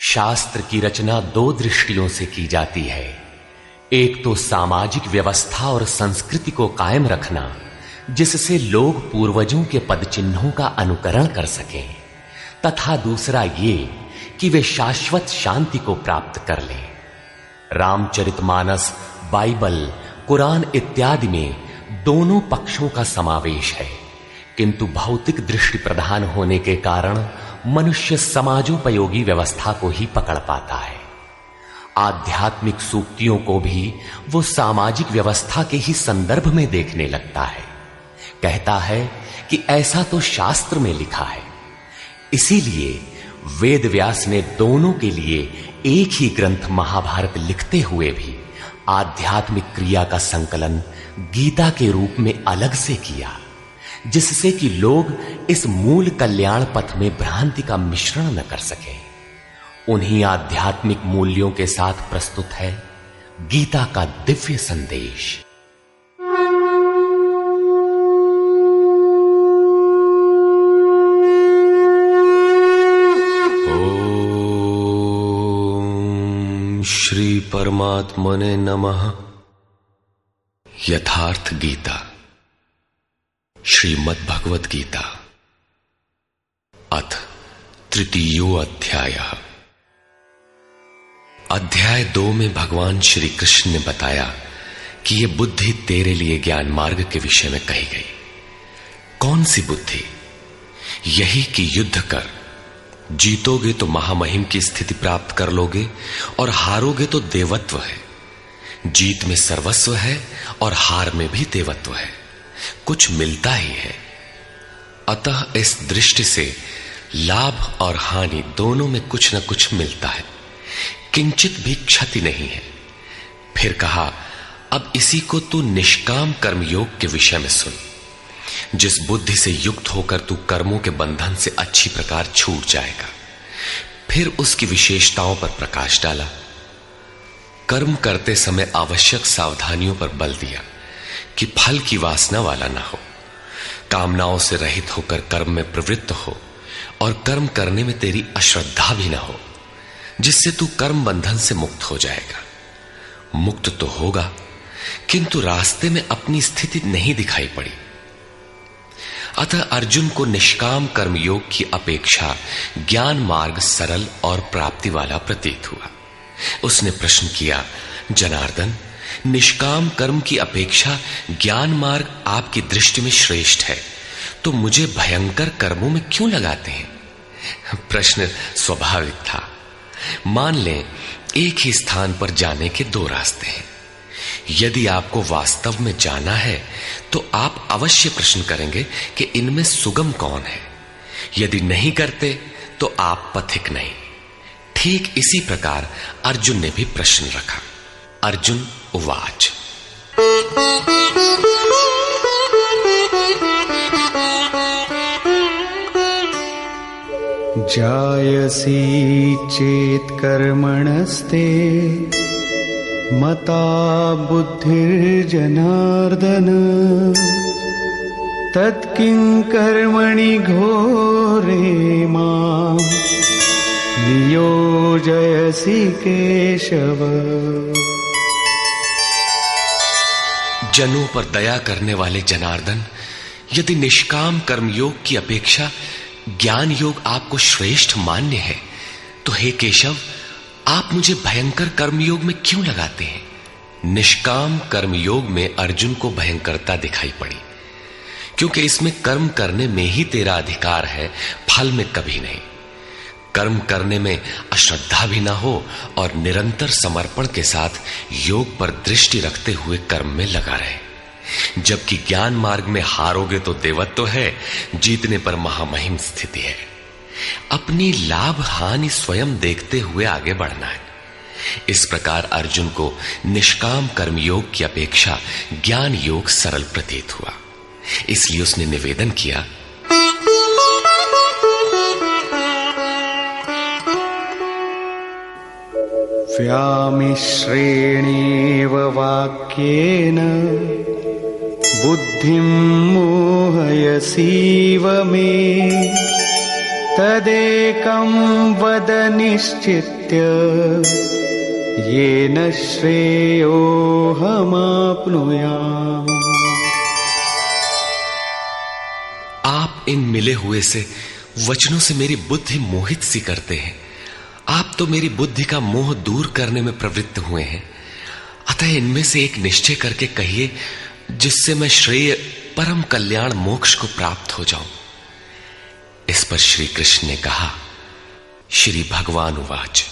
शास्त्र की रचना दो दृष्टियों से की जाती है। एक तो सामाजिक व्यवस्था और संस्कृति को कायम रखना, जिससे लोग पूर्वजों के पद चिन्हों का अनुकरण कर सकें, तथा दूसरा ये कि वे शाश्वत शांति को प्राप्त कर लें। रामचरितमानस, बाइबल, कुरान इत्यादि में दोनों पक्षों का समावेश है, किंतु भौतिक दृष्टि प्रधान होने के कारण मनुष्य समाजोपयोगी व्यवस्था को ही पकड़ पाता है। आध्यात्मिक सूक्तियों को भी वो सामाजिक व्यवस्था के ही संदर्भ में देखने लगता है। कहता है कि ऐसा तो शास्त्र में लिखा है। इसीलिए वेद व्यास ने दोनों के लिए एक ही ग्रंथ महाभारत लिखते हुए भी आध्यात्मिक क्रिया का संकलन गीता के रूप में अलग से किया, जिससे कि लोग इस मूल कल्याण पथ में भ्रांति का मिश्रण न कर सके। उन्हीं आध्यात्मिक मूल्यों के साथ प्रस्तुत है गीता का दिव्य संदेश। ओम श्री परमात्मने नमः। यथार्थ गीता, श्रीमद् भगवत गीता, अथ तृतीयो अध्यायः। अध्याय 2 में भगवान श्री कृष्ण ने बताया कि यह बुद्धि तेरे लिए ज्ञान मार्ग के विषय में कही गई। कौन सी बुद्धि? यही कि युद्ध कर, जीतोगे तो महामहिम की स्थिति प्राप्त कर लोगे और हारोगे तो देवत्व है। जीत में सर्वस्व है और हार में भी देवत्व है, कुछ मिलता ही है। अतः इस दृष्टि से लाभ और हानि दोनों में कुछ न कुछ मिलता है, किंचित भी क्षति नहीं है। फिर कहा, अब इसी को तू निष्काम कर्मयोग के विषय में सुन। जिस बुद्धि से युक्त होकर तू कर्मों के बंधन से अच्छी प्रकार छूट जाएगा। फिर उसकी विशेषताओं पर प्रकाश डाला। कर्म करते समय आवश्यक सावधानियों पर बल दिया कि फल की वासना वाला ना हो, कामनाओं से रहित होकर कर्म में प्रवृत्त हो और कर्म करने में तेरी अश्रद्धा भी ना हो, जिससे तू कर्म बंधन से मुक्त हो जाएगा। मुक्त तो होगा, किंतु रास्ते में अपनी स्थिति नहीं दिखाई पड़ी। अतः अर्जुन को निष्काम कर्मयोग की अपेक्षा ज्ञान मार्ग सरल और प्राप्ति वाला प्रतीत हुआ। उसने प्रश्न किया, जनार्दन, निष्काम कर्म की अपेक्षा ज्ञान मार्ग आपकी दृष्टि में श्रेष्ठ है, तो मुझे भयंकर कर्मों में क्यों लगाते हैं? प्रश्न स्वाभाविक था। मान लें एक ही स्थान पर जाने के दो रास्ते हैं। यदि आपको वास्तव में जाना है तो आप अवश्य प्रश्न करेंगे कि इनमें सुगम कौन है। यदि नहीं करते तो आप पथिक नहीं। ठीक इसी प्रकार अर्जुन ने भी प्रश्न रखा। अर्जुन उवाच, जायसी चेत कर्मणस्ते मता बुद्धिर्जनार्दन तत्किं कर्मणि घोरे मां नियोजयसि केशव। जनों पर दया करने वाले जनार्दन, यदि निष्काम कर्मयोग की अपेक्षा ज्ञान योग आपको श्रेष्ठ मान्य है, तो हे केशव, आप मुझे भयंकर कर्मयोग में क्यों लगाते हैं? निष्काम कर्मयोग में अर्जुन को भयंकरता दिखाई पड़ी, क्योंकि इसमें कर्म करने में ही तेरा अधिकार है, फल में कभी नहीं। कर्म करने में अश्रद्धा भी ना हो और निरंतर समर्पण के साथ योग पर दृष्टि रखते हुए कर्म में लगा रहे। जबकि ज्ञान मार्ग में हारोगे तो देवत्व है, जीतने पर महामहिम स्थिति है। अपनी लाभ हानि स्वयं देखते हुए आगे बढ़ना है। इस प्रकार अर्जुन को निष्काम कर्मयोग की अपेक्षा ज्ञान योग सरल प्रतीत हुआ। इसलिए उसने निवेदन किया, व्यामिश्रेणेव वाक्येन बुद्धिं मोहयसीव मे तदेकं वद निश्चित्य येन श्रेयोऽहमाप्नुयाम्। आप इन मिले हुए से वचनों से मेरी बुद्धि मोहित सी करते हैं। आप तो मेरी बुद्धि का मोह दूर करने में प्रवृत्त हुए हैं। अतः इनमें से एक निश्चय करके कहिए जिससे मैं श्रेय परम कल्याण मोक्ष को प्राप्त हो जाऊं। इस पर श्री कृष्ण ने कहा, श्री भगवान उवाच,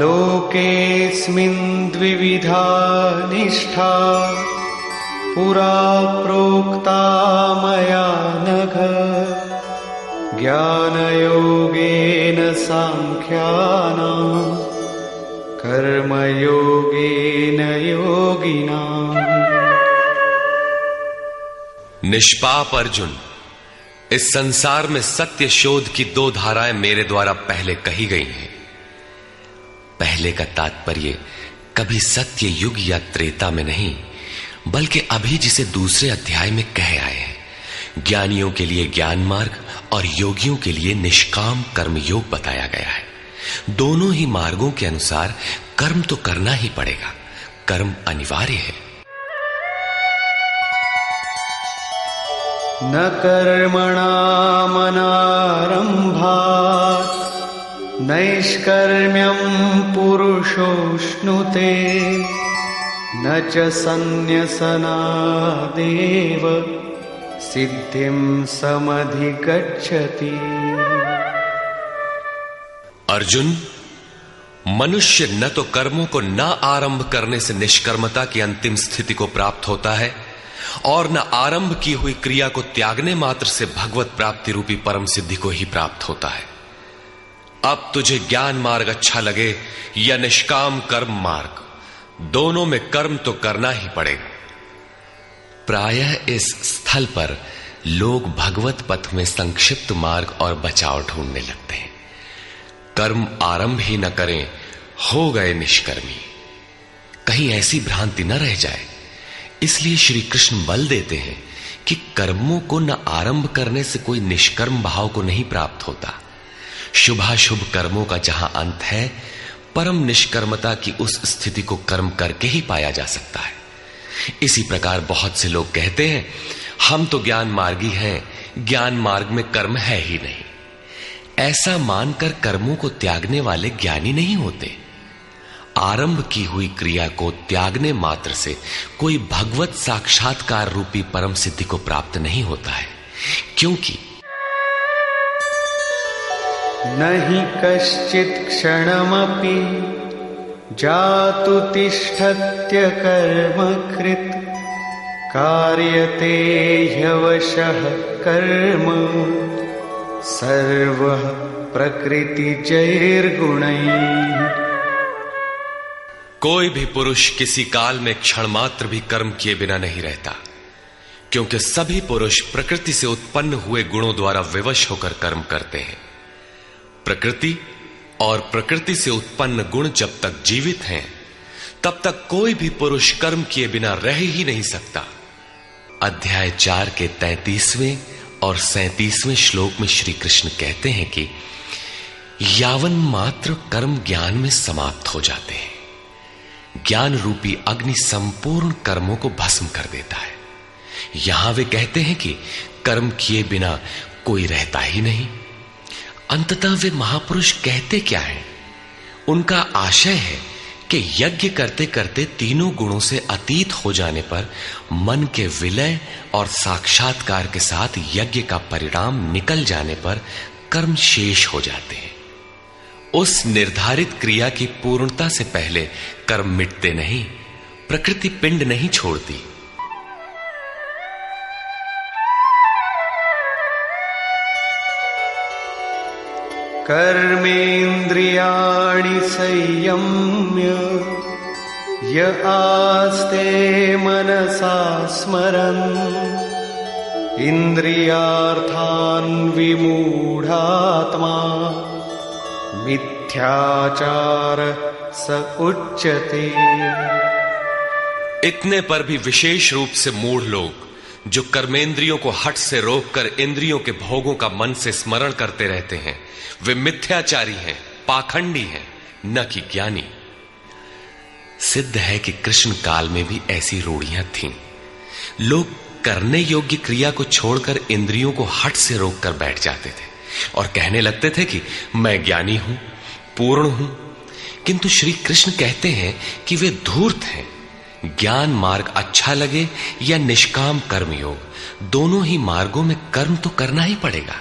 लोकेऽस्मिन् द्विविधा निष्ठा पुरा प्रोक्ता मया नघ। ज्ञानयोगेन सांख्यानां कर्मयोगेन योगिनाम्। निष्पाप अर्जुन, इस संसार में सत्य शोध की दो धाराएं मेरे द्वारा पहले कही गई हैं। पहले का तात्पर्य कभी सत्य युग या त्रेता में नहीं, बल्कि अभी जिसे दूसरे अध्याय में कहे आए हैं। ज्ञानियों के लिए ज्ञान मार्ग और योगियों के लिए निष्काम कर्म योग बताया गया है। दोनों ही मार्गों के अनुसार कर्म तो करना ही पड़ेगा, कर्म अनिवार्य है। न कर्मणामनारम्भात् नैष्कर्म्यं पुरुषोऽश्नुते न च सन्न्यसनादेव सिद्धिं समधिगच्छति। अर्जुन, मनुष्य न तो कर्मों को न आरंभ करने से निष्कर्मता की अंतिम स्थिति को प्राप्त होता है और न आरंभ की हुई क्रिया को त्यागने मात्र से भगवत प्राप्ति रूपी परम सिद्धि को ही प्राप्त होता है। अब तुझे ज्ञान मार्ग अच्छा लगे या निष्काम कर्म मार्ग, दोनों में कर्म तो करना ही पड़ेगा। प्रायः इस स्थल पर लोग भगवत पथ में संक्षिप्त मार्ग और बचाव ढूंढने लगते हैं। कर्म आरंभ ही न करें, हो गए निष्कर्मी। कहीं ऐसी भ्रांति न रह जाए, इसलिए श्री कृष्ण बल देते हैं कि कर्मों को न आरंभ करने से कोई निष्कर्म भाव को नहीं प्राप्त होता। शुभाशुभ कर्मों का जहां अंत है, परम निष्कर्मता की उस स्थिति को कर्म करके ही पाया जा सकता है। इसी प्रकार बहुत से लोग कहते हैं, हम तो ज्ञान मार्गी हैं, ज्ञान मार्ग में कर्म है ही नहीं। ऐसा मानकर कर्मों को त्यागने वाले ज्ञानी नहीं होते। आरंभ की हुई क्रिया को त्यागने मात्र से कोई भगवत साक्षात्कार रूपी परम सिद्धि को प्राप्त नहीं होता है, क्योंकि नहि कश्चित् क्षणमपि जातु तिष्ठत्य कर्मकृत् कार्यते ह्यवशः कर्म सर्वः प्रकृतिजैर्गुणैः। कोई भी पुरुष किसी काल में क्षण मात्र भी कर्म किए बिना नहीं रहता, क्योंकि सभी पुरुष प्रकृति से उत्पन्न हुए गुणों द्वारा विवश होकर कर्म करते हैं। प्रकृति और प्रकृति से उत्पन्न गुण जब तक जीवित हैं, तब तक कोई भी पुरुष कर्म किए बिना रह ही नहीं सकता। अध्याय 4 के 33वें और 37वें श्लोक में श्री कृष्ण कहते हैं कि यावन मात्र कर्म ज्ञान में समाप्त हो जाते हैं। ज्ञान रूपी अग्नि संपूर्ण कर्मों को भस्म कर देता है। यहां वे कहते हैं कि कर्म किए बिना कोई रहता ही नहीं। अंततः वे महापुरुष कहते क्या हैं? उनका आशय है कि यज्ञ करते करते तीनों गुणों से अतीत हो जाने पर मन के विलय और साक्षात्कार के साथ यज्ञ का परिणाम निकल जाने पर कर्म शेष हो जाते हैं। उस निर्धारित क्रिया की पूर्णता से पहले कर्म मिटते नहीं, प्रकृति पिंड नहीं छोड़ती। कर्मेन्द्रियाणि संयम्य य आस्ते मनसा स्मरन् इन्द्रियार्थान् विमूढात्मा मिथ्याचार स उच्यते। इतने पर भी विशेष रूप से मूढ़ लोग जो कर्मेंद्रियों को हठ से रोककर इंद्रियों के भोगों का मन से स्मरण करते रहते हैं, वे मिथ्याचारी हैं, पाखंडी हैं, न कि ज्ञानी। सिद्ध है कि कृष्ण काल में भी ऐसी रूढ़ियां थीं। लोग करने योग्य क्रिया को छोड़कर इंद्रियों को हठ से रोककर बैठ जाते थे और कहने लगते थे कि मैं ज्ञानी हूं, पूर्ण हूं। किंतु श्री कृष्ण कहते हैं कि वे धूर्त हैं। ज्ञान मार्ग अच्छा लगे या निष्काम कर्म योग, दोनों ही मार्गों में कर्म तो करना ही पड़ेगा।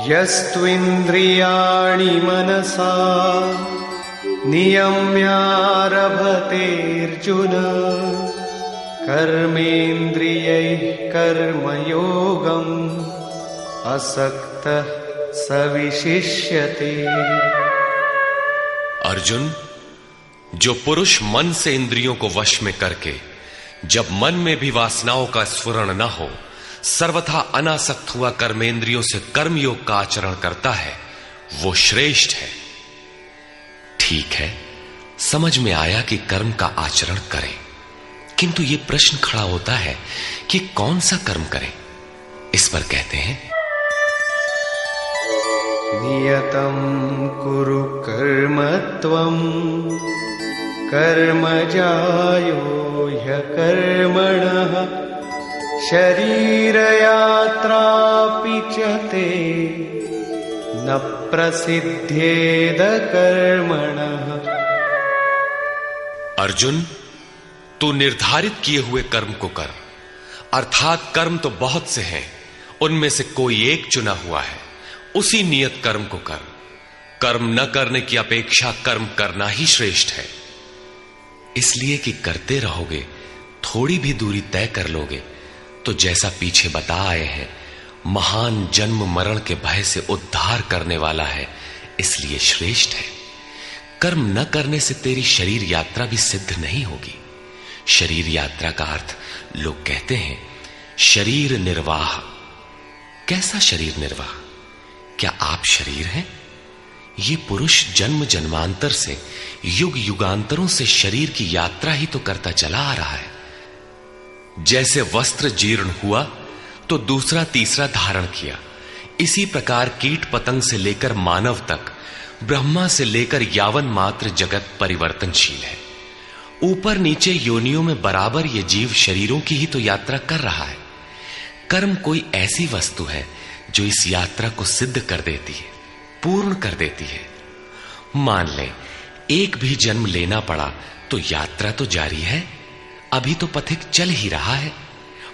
यस्त्विन्द्रियाणि मनसा नियम्यारभतेऽर्जुन कर्मेन्द्रियैः कर्मयोगम् असक्तः स विशिष्यते। अर्जुन, जो पुरुष मन से इंद्रियों को वश में करके जब मन में भी वासनाओं का स्फुरण न हो सर्वथा अनासक्त हुआ कर्मेंद्रियों से कर्मयोग का आचरण करता है, वो श्रेष्ठ है। ठीक है, समझ में आया कि कर्म का आचरण करें, किंतु ये प्रश्न खड़ा होता है कि कौन सा कर्म करें। इस पर कहते हैं, नियतं कुरु कर्म त्वं कर्मजायो ह्यकर्मणः शरीरयात्रापि च ते न प्रसिद्धेद कर्मणः। अर्जुन, तू निर्धारित किए हुए कर्म को कर, अर्थात कर्म तो बहुत से हैं, उनमें से कोई एक चुना हुआ है, उसी नियत कर्म को कर। कर्म न करने की अपेक्षा कर्म करना ही श्रेष्ठ है। इसलिए कि करते रहोगे, थोड़ी भी दूरी तय कर लोगे तो जैसा पीछे बता आए हैं, महान जन्म मरण के भय से उद्धार करने वाला है, इसलिए श्रेष्ठ है। कर्म न करने से तेरी शरीर यात्रा भी सिद्ध नहीं होगी। शरीर यात्रा का अर्थ लोग कहते हैं शरीर निर्वाह। कैसा शरीर निर्वाह? क्या आप शरीर हैं? ये पुरुष जन्म जन्मांतर से, युग युगांतरों से शरीर की यात्रा ही तो करता चला आ रहा है। जैसे वस्त्र जीर्ण हुआ तो दूसरा तीसरा धारण किया, इसी प्रकार कीट पतंग से लेकर मानव तक, ब्रह्मा से लेकर यावन मात्र जगत परिवर्तनशील है। ऊपर नीचे योनियों में बराबर ये जीव शरीरों की ही तो यात्रा कर रहा है। कर्म कोई ऐसी वस्तु है जो इस यात्रा को सिद्ध कर देती है, पूर्ण कर देती है। मान ले एक भी जन्म लेना पड़ा तो यात्रा तो जारी है। अभी तो पथिक चल ही रहा है,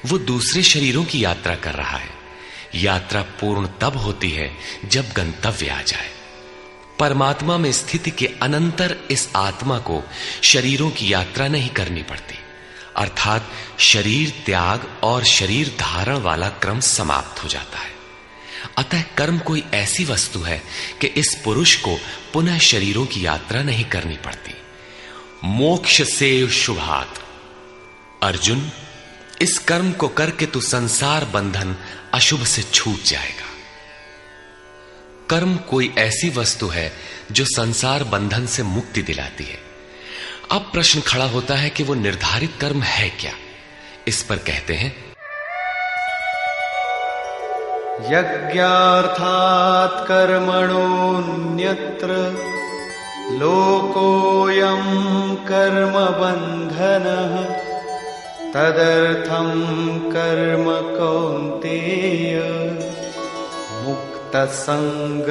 वो दूसरे शरीरों की यात्रा कर रहा है। यात्रा पूर्ण तब होती है जब गंतव्य आ जाए। परमात्मा में स्थिति के अनंतर इस आत्मा को शरीरों की यात्रा नहीं करनी पड़ती, अर्थात शरीर त्याग और शरीर धारण वाला क्रम समाप्त हो जाता है। अतः कर्म कोई ऐसी वस्तु है कि इस पुरुष को पुनः शरीरों की यात्रा नहीं करनी पड़ती। मोक्ष से शुभात। अर्जुन, इस कर्म को करके तू संसार बंधन अशुभ से छूट जाएगा। कर्म कोई ऐसी वस्तु है जो संसार बंधन से मुक्ति दिलाती है। अब प्रश्न खड़ा होता है कि वो निर्धारित कर्म है क्या। इस पर कहते हैं, यज्ञार्थात् कर्मणोऽन्यत्र लोकोऽयं कर्म बन्धनः तदर्थं कर्म कौन्तेय मुक्तसंग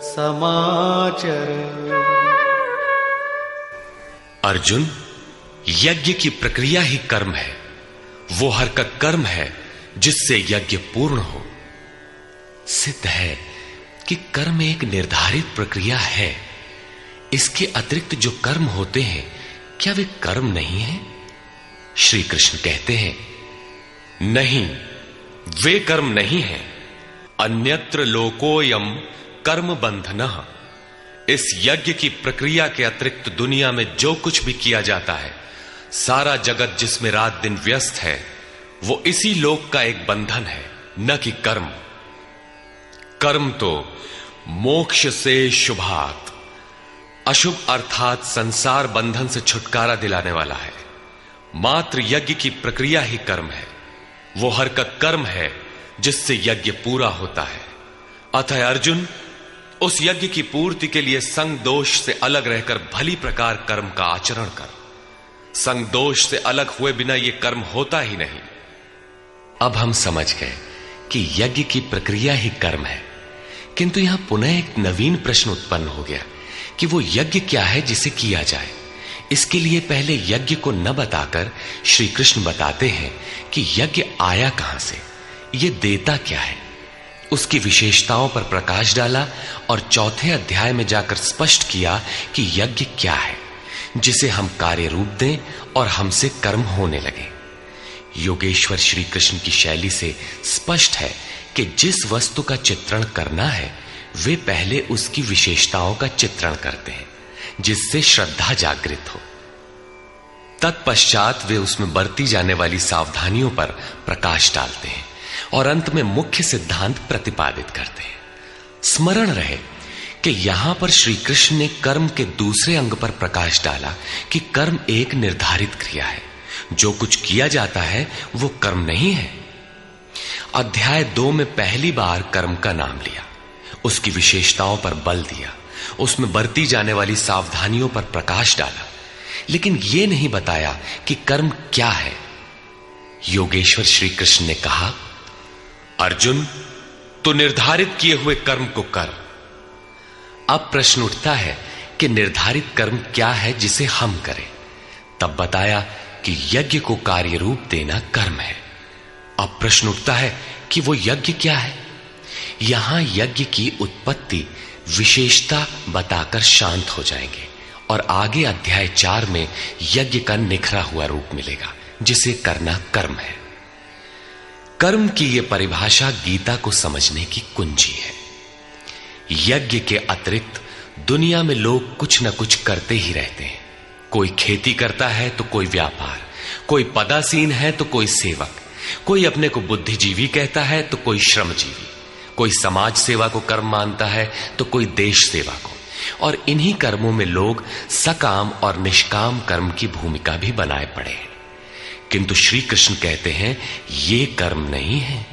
समाचर। अर्जुन, यज्ञ की प्रक्रिया ही कर्म है। वो हरकत कर्म है जिससे यज्ञ पूर्ण हो। सिद्ध है कि कर्म एक निर्धारित प्रक्रिया है। इसके अतिरिक्त जो कर्म होते हैं, क्या वे कर्म नहीं है? श्री कृष्ण कहते हैं, नहीं, वे कर्म नहीं है। अन्यत्र लोकोयम कर्म बंधनः। इस यज्ञ की प्रक्रिया के अतिरिक्त दुनिया में जो कुछ भी किया जाता है, सारा जगत जिसमें रात दिन व्यस्त है, वो इसी लोक का एक बंधन है, न कि कर्म। कर्म तो मोक्ष से शुभात। अशुभ अर्थात संसार बंधन से छुटकारा दिलाने वाला है। मात्र यज्ञ की प्रक्रिया ही कर्म है। वो हरकत कर्म है जिससे यज्ञ पूरा होता है। अतः अर्जुन, उस यज्ञ की पूर्ति के लिए संग दोष से अलग रहकर भली प्रकार कर्म का आचरण कर। संग दोष से अलग हुए बिना यह कर्म होता ही नहीं। अब हम समझ गए कि यज्ञ की प्रक्रिया ही कर्म है, किंतु यहां पुनः एक नवीन प्रश्न उत्पन्न हो गया कि वो यज्ञ क्या है जिसे किया जाए। इसके लिए पहले यज्ञ को न बताकर श्री कृष्ण बताते हैं कि यज्ञ आया कहां से, ये देता क्या है। उसकी विशेषताओं पर प्रकाश डाला और चौथे अध्याय में जाकर स्पष्ट किया कि यज्ञ क्या है जिसे हम कार्य रूप दें और हमसे कर्म होने लगे। योगेश्वर श्री कृष्ण की शैली से स्पष्ट है कि जिस वस्तु का चित्रण करना है वे पहले उसकी विशेषताओं का चित्रण करते हैं जिससे श्रद्धा जागृत हो। तत्पश्चात वे उसमें बरती जाने वाली सावधानियों पर प्रकाश डालते हैं और अंत में मुख्य सिद्धांत प्रतिपादित करते हैं। स्मरण रहे कि यहां पर श्री कृष्ण ने कर्म के दूसरे अंग पर प्रकाश डाला कि कर्म एक निर्धारित क्रिया है। जो कुछ किया जाता है वो कर्म नहीं है। अध्याय 2 में पहली बार कर्म का नाम लिया, उसकी विशेषताओं पर बल दिया, उसमें बरती जाने वाली सावधानियों पर प्रकाश डाला, लेकिन यह नहीं बताया कि कर्म क्या है। योगेश्वर श्री कृष्ण ने कहा, अर्जुन, तो निर्धारित किए हुए कर्म को कर। अब प्रश्न उठता है कि निर्धारित कर्म क्या है जिसे हम करें। तब बताया कि यज्ञ को कार्य रूप देना कर्म है। अब प्रश्न उठता है कि वो यज्ञ क्या है। यहां यज्ञ की उत्पत्ति विशेषता बताकर शांत हो जाएंगे और आगे अध्याय 4 में यज्ञ का निखरा हुआ रूप मिलेगा जिसे करना कर्म है। कर्म की यह परिभाषा गीता को समझने की कुंजी है। यज्ञ के अतिरिक्त दुनिया में लोग कुछ न कुछ करते ही रहते हैं। कोई खेती करता है तो कोई व्यापार, कोई पदासीन है तो कोई सेवक, कोई अपने को बुद्धिजीवी कहता है तो कोई श्रमजीवी, कोई समाज सेवा को कर्म मानता है तो कोई देश सेवा को। और इन्हीं कर्मों में लोग सकाम और निष्काम कर्म की भूमिका भी बनाए पड़े हैं। किंतु श्री कृष्ण कहते हैं ये कर्म नहीं है।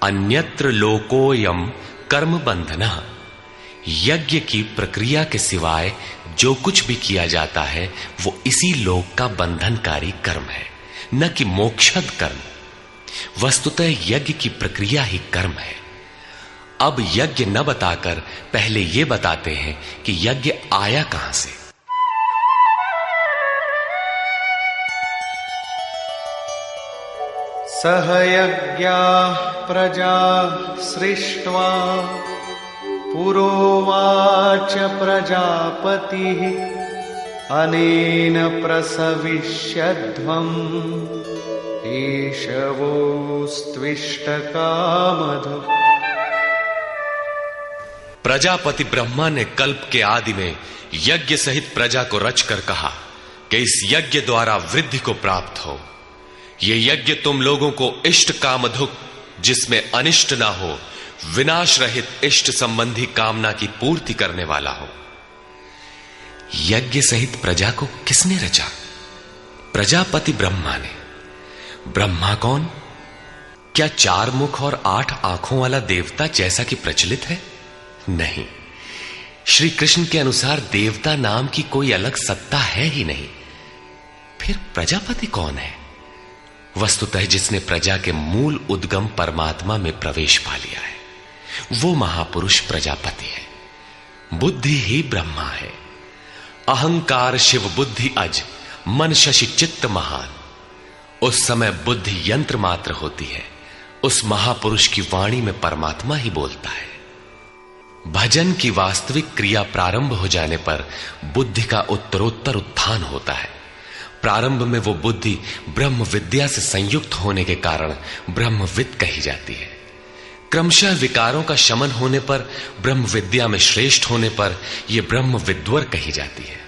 अन्यत्र लोकोयम कर्म बंधना। यज्ञ की प्रक्रिया के सिवाय जो कुछ भी किया जाता है वो इसी लोक का बंधनकारी कर्म है, न कि मोक्षद कर्म। वस्तुतः यज्ञ की प्रक्रिया ही कर्म है। अब यज्ञ न बताकर पहले यह बताते हैं कि यज्ञ आया कहां से। सह यज्ञाः प्रजा सृष्ट्वा पुरोवाच प्रजापतिः अनेन प्रसविष्यध्वम् ईशवोस्त्विष्टकामधु। प्रजापति ब्रह्मा ने कल्प के आदि में यज्ञ सहित प्रजा को रचकर कहा कि इस यज्ञ द्वारा वृद्धि को प्राप्त हो। यह यज्ञ तुम लोगों को इष्ट कामधुक, जिसमें अनिष्ट ना हो, विनाश रहित इष्ट संबंधी कामना की पूर्ति करने वाला हो। यज्ञ सहित प्रजा को किसने रचा? प्रजापति ब्रह्मा ने। ब्रह्मा कौन? क्या 4 मुख और 8 आंखों वाला देवता जैसा कि प्रचलित है? नहीं। श्री कृष्ण के अनुसार देवता नाम की कोई अलग सत्ता है ही नहीं। फिर प्रजापति कौन है? वस्तुतः जिसने प्रजा के मूल उद्गम परमात्मा में प्रवेश पा लिया है वो महापुरुष प्रजापति है। बुद्धि ही ब्रह्मा है। अहंकार शिव बुद्धि अज, मन शशि चित्त महान। उस समय बुद्धि यंत्र मात्र होती है। उस महापुरुष की वाणी में परमात्मा ही बोलता है। भजन की वास्तविक क्रिया प्रारंभ हो जाने पर बुद्धि का उत्तरोत्तर उत्थान होता है। प्रारंभ में वो बुद्धि ब्रह्म विद्या से संयुक्त होने के कारण ब्रह्मविद कही जाती है। क्रमशः विकारों का शमन होने पर, ब्रह्म विद्या में श्रेष्ठ होने पर यह ब्रह्म विद्वर कही जाती है।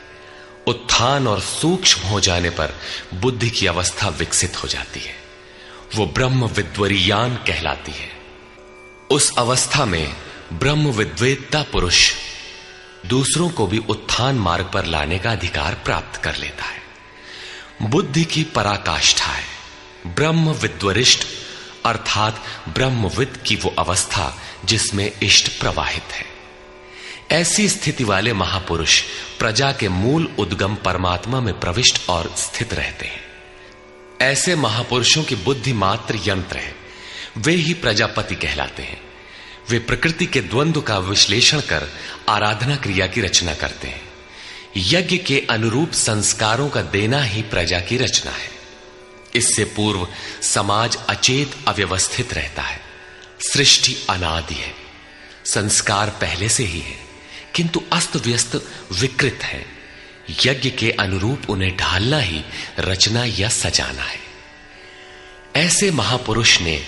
उत्थान और सूक्ष्म हो जाने पर बुद्धि की अवस्था विकसित हो जाती है। वो ब्रह्म विद्वरीयान कहलाती है। उस अवस्था में ब्रह्म विद्वेत्ता पुरुष दूसरों को भी उत्थान मार्ग पर लाने का अधिकार प्राप्त कर लेता है। बुद्धि की पराकाष्ठा है ब्रह्म विद्वरिष्ट, अर्थात ब्रह्मविद की वो अवस्था जिसमें इष्ट प्रवाहित है। ऐसी स्थिति वाले महापुरुष प्रजा के मूल उद्गम परमात्मा में प्रविष्ट और स्थित रहते हैं। ऐसे महापुरुषों की बुद्धि मात्र यंत्र है, वे ही प्रजापति कहलाते हैं। वे प्रकृति के द्वंद्व का विश्लेषण कर आराधना क्रिया की रचना करते हैं। यज्ञ के अनुरूप संस्कारों का देना ही प्रजा की रचना है। इससे पूर्व समाज अचेत अव्यवस्थित रहता है। सृष्टि अनादि है, संस्कार पहले से ही है, किंतु अस्त व्यस्त विकृत है। यज्ञ के अनुरूप उन्हें ढालना ही रचना या सजाना है। ऐसे महापुरुष ने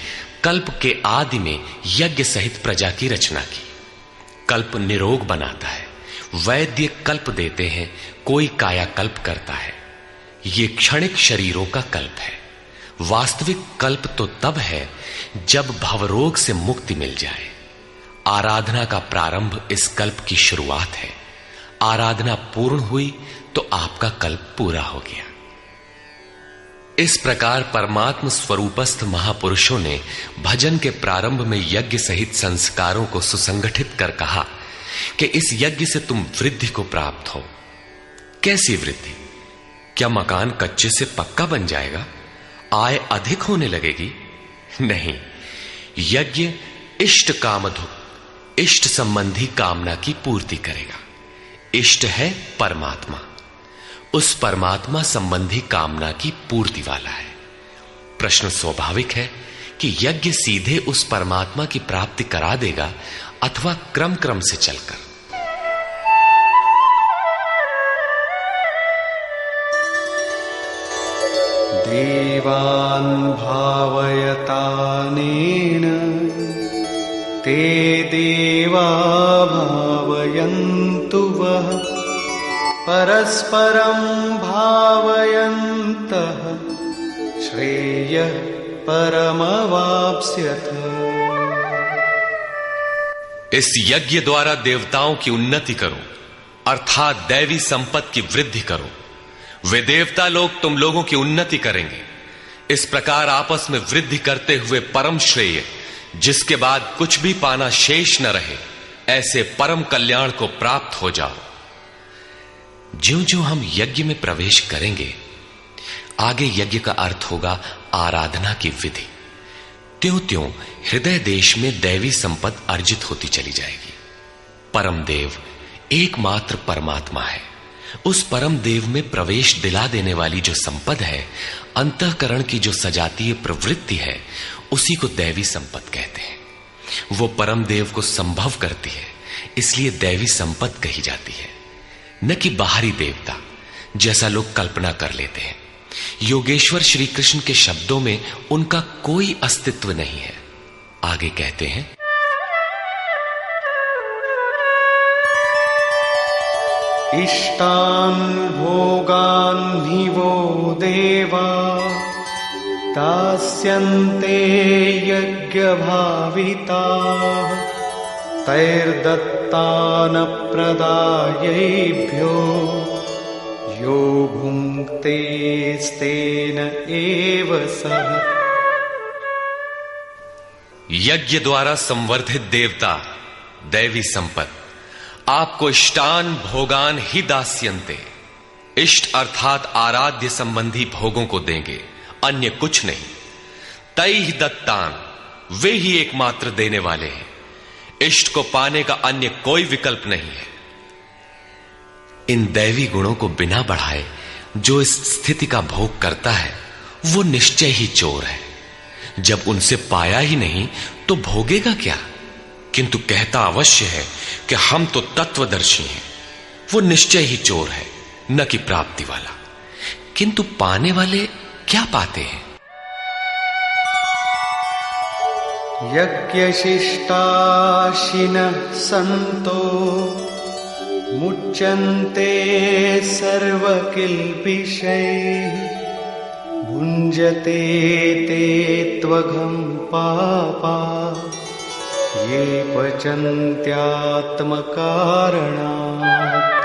कल्प के आदि में यज्ञ सहित प्रजा की रचना की। कल्प निरोग बनाता है, वैद्य कल्प देते हैं, कोई कायाकल्प करता है। ये क्षणिक शरीरों का कल्प है। वास्तविक कल्प तो तब है जब भवरोग से मुक्ति मिल जाए। आराधना का प्रारंभ इस कल्प की शुरुआत है। आराधना पूर्ण हुई तो आपका कल्प पूरा हो गया। इस प्रकार परमात्म स्वरूपस्थ महापुरुषों ने भजन के प्रारंभ में यज्ञ सहित संस्कारों को सुसंगठित कर कहा कि इस यज्ञ से तुम वृद्धि को प्राप्त हो। कैसी वृद्धि? क्या मकान कच्चे से पक्का बन जाएगा? आय अधिक होने लगेगी? नहीं, यज्ञ इष्ट कामधुक, इष्ट संबंधी कामना की पूर्ति करेगा। इष्ट है परमात्मा, उस परमात्मा संबंधी कामना की पूर्ति वाला है। प्रश्न स्वाभाविक है कि यज्ञ सीधे उस परमात्मा की प्राप्ति करा देगा अथवा क्रम क्रम से चलकर। देवान् भावयतानेन ते देवा भावयन्तु वः परस्परं भावयन्तः श्रेयः परमवाप्स्यथ। इस यज्ञ द्वारा देवताओं की उन्नति करो, अर्थात दैवी संपत्ति की वृद्धि करो। वे देवता लोग तुम लोगों की उन्नति करेंगे। इस प्रकार आपस में वृद्धि करते हुए परम श्रेय, जिसके बाद कुछ भी पाना शेष न रहे, ऐसे परम कल्याण को प्राप्त हो जाओ। ज्यों ज्यों हम यज्ञ में प्रवेश करेंगे, आगे यज्ञ का अर्थ होगा आराधना की विधि। त्यों त्यों हृदय देश में दैवी संपत्ति अर्जित होती चली जाएगी। परम देव एकमात्र परमात्मा है। उस परम देव में प्रवेश दिला देने वाली जो संपद है, अंतःकरण की जो सजातीय प्रवृत्ति है, उसी को दैवी संपद कहते हैं। वो परम देव को संभव करती है, इसलिए दैवी संपद कही जाती है, न कि बाहरी देवता जैसा लोग कल्पना कर लेते हैं। योगेश्वर श्री कृष्ण के शब्दों में उनका कोई अस्तित्व नहीं है। आगे कहते हैं, इष्टान् भोगान् हि वो देवा दास्यन्ते यज्ञभाविताः तैर्दत्तान् प्रदायैभ्यो यो भुङ्क्तेस्तेन एव सः। यज्ञ द्वारा संवर्धित देवता दैवी संपत्ति आपको इष्टान भोगान ही दास्यन्ते, इष्ट अर्थात आराध्य संबंधी भोगों को देंगे, अन्य कुछ नहीं। तैहि दत्तान, वे ही एकमात्र देने वाले हैं। इष्ट को पाने का अन्य कोई विकल्प नहीं है। इन दैवी गुणों को बिना बढ़ाए जो इस स्थिति का भोग करता है, वो निश्चय ही चोर है। जब उनसे पाया ही नहीं तो भोगेगा क्या? किंतु कहता अवश्य है कि हम तो तत्वदर्शी हैं। वो निश्चय ही चोर है, न कि प्राप्ति वाला। किंतु पाने वाले क्या पाते हैं? यज्ञशिष्टाशिनः सन्तो मुच्यन्ते सर्वकिल्बिषैः भुञ्जते ते त्वघं पापा ये पचन्त्यात्मकारणात्।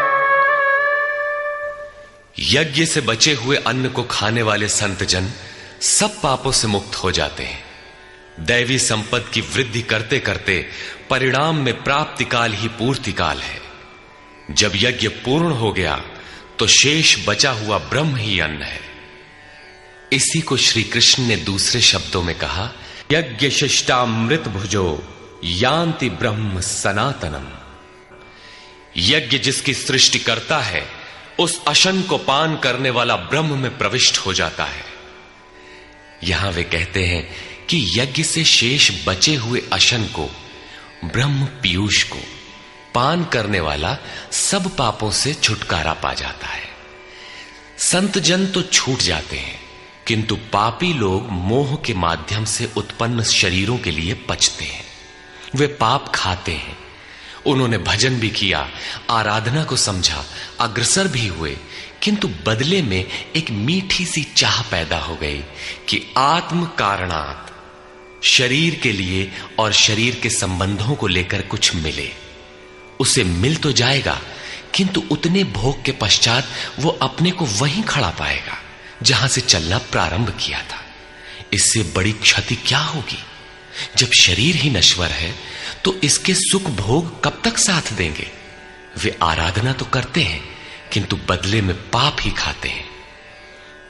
यज्ञ से बचे हुए अन्न को खाने वाले संतजन सब पापों से मुक्त हो जाते हैं। दैवी संपत्ति की वृद्धि करते करते परिणाम में प्राप्ति काल ही पूर्ति काल है। जब यज्ञ पूर्ण हो गया तो शेष बचा हुआ ब्रह्म ही अन्न है। इसी को श्री कृष्ण ने दूसरे शब्दों में कहा, यज्ञ शिष्टामृत भुजो यान्ति ब्रह्म सनातनम। यज्ञ जिसकी सृष्टि करता है उस अशन को पान करने वाला ब्रह्म में प्रविष्ट हो जाता है। यहां वे कहते हैं कि यज्ञ से शेष बचे हुए अशन को, ब्रह्म पीयूष को पान करने वाला सब पापों से छुटकारा पा जाता है। संत जन तो छूट जाते हैं, किंतु पापी लोग मोह के माध्यम से उत्पन्न शरीरों के लिए पचते हैं। वे पाप खाते हैं। उन्होंने भजन भी किया, आराधना को समझा, अग्रसर भी हुए, किंतु बदले में एक मीठी सी चाह पैदा हो गई कि आत्म कारणात् शरीर के लिए और शरीर के संबंधों को लेकर कुछ मिले। उसे मिल तो जाएगा, किंतु उतने भोग के पश्चात वो अपने को वहीं खड़ा पाएगा जहां से चलना प्रारंभ किया था। इससे बड़ी क्षति क्या होगी? जब शरीर ही नश्वर है तो इसके सुख भोग कब तक साथ देंगे? वे आराधना तो करते हैं, किंतु बदले में पाप ही खाते हैं।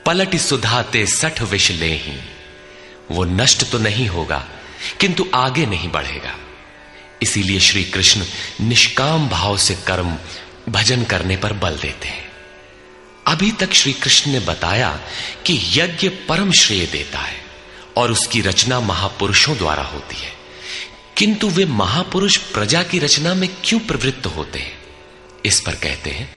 पलट सुधाते 60 विष ले ही, वो नष्ट तो नहीं होगा, किंतु आगे नहीं बढ़ेगा। इसीलिए श्री कृष्ण निष्काम भाव से कर्म भजन करने पर बल देते हैं। अभी तक श्री कृष्ण ने बताया कि यज्ञ परम श्रेय देता है और उसकी रचना महापुरुषों द्वारा होती है, किंतु वे महापुरुष प्रजा की रचना में क्यों प्रवृत्त होते हैं? इस पर कहते हैं,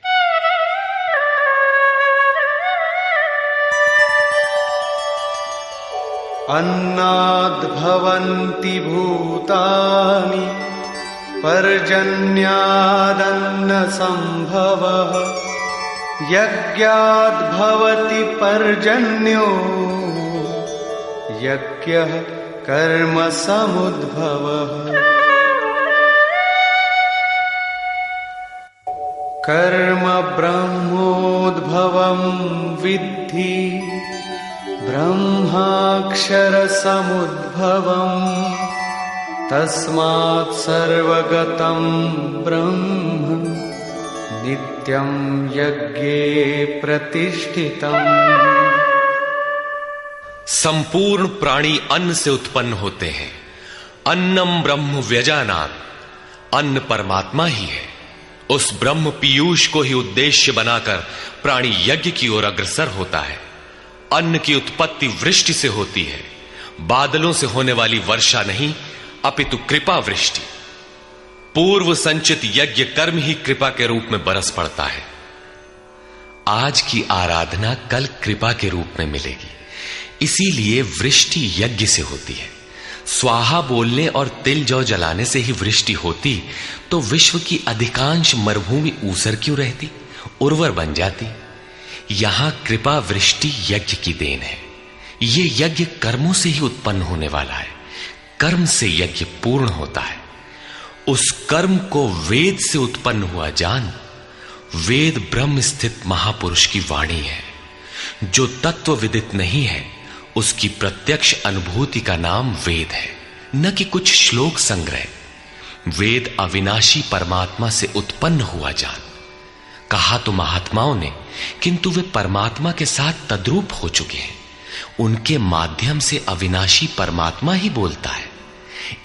अन्नाद्भवन्ति भूतानि पर्जन्यादन्न संभवः यज्ञाद्भवति पर्जन्यो यज्ञः कर्म समुद्भवः। कर्म ब्रह्मोद्भवं विद्धि ब्रह्माक्षर समुद्भवम् तस्मात् सर्वगतं ब्रह्म नित्यं यज्ञे प्रतिष्ठितम्। संपूर्ण प्राणी अन्न से उत्पन्न होते हैं। अन्नम ब्रह्म व्यजानात्, अन्न परमात्मा ही है। उस ब्रह्म पीयूष को ही उद्देश्य बनाकर प्राणी यज्ञ की ओर अग्रसर होता है। अन्न की उत्पत्ति वृष्टि से होती है, बादलों से होने वाली वर्षा नहीं, अपितु कृपा वृष्टि। पूर्व संचित यज्ञ कर्म ही कृपा के रूप में बरस पड़ता है। आज की आराधना कल कृपा के रूप में मिलेगी, इसीलिए वृष्टि यज्ञ से होती है। स्वाहा बोलने और तिल जौ जलाने से ही वृष्टि होती तो विश्व की अधिकांश मरुभूमि ऊसर क्यों रहती, उर्वर बन जाती। यहां कृपा वृष्टि यज्ञ की देन है। ये यज्ञ कर्मों से ही उत्पन्न होने वाला है। कर्म से यज्ञ पूर्ण होता है। उस कर्म को वेद से उत्पन्न हुआ जान। वेद ब्रह्म स्थित महापुरुष की वाणी है। जो तत्व विदित नहीं है उसकी प्रत्यक्ष अनुभूति का नाम वेद है, न कि कुछ श्लोक संग्रह। वेद अविनाशी परमात्मा से उत्पन्न हुआ जान। कहा तो महात्माओं ने, किंतु वे परमात्मा के साथ तद्रूप हो चुके हैं। उनके माध्यम से अविनाशी परमात्मा ही बोलता है,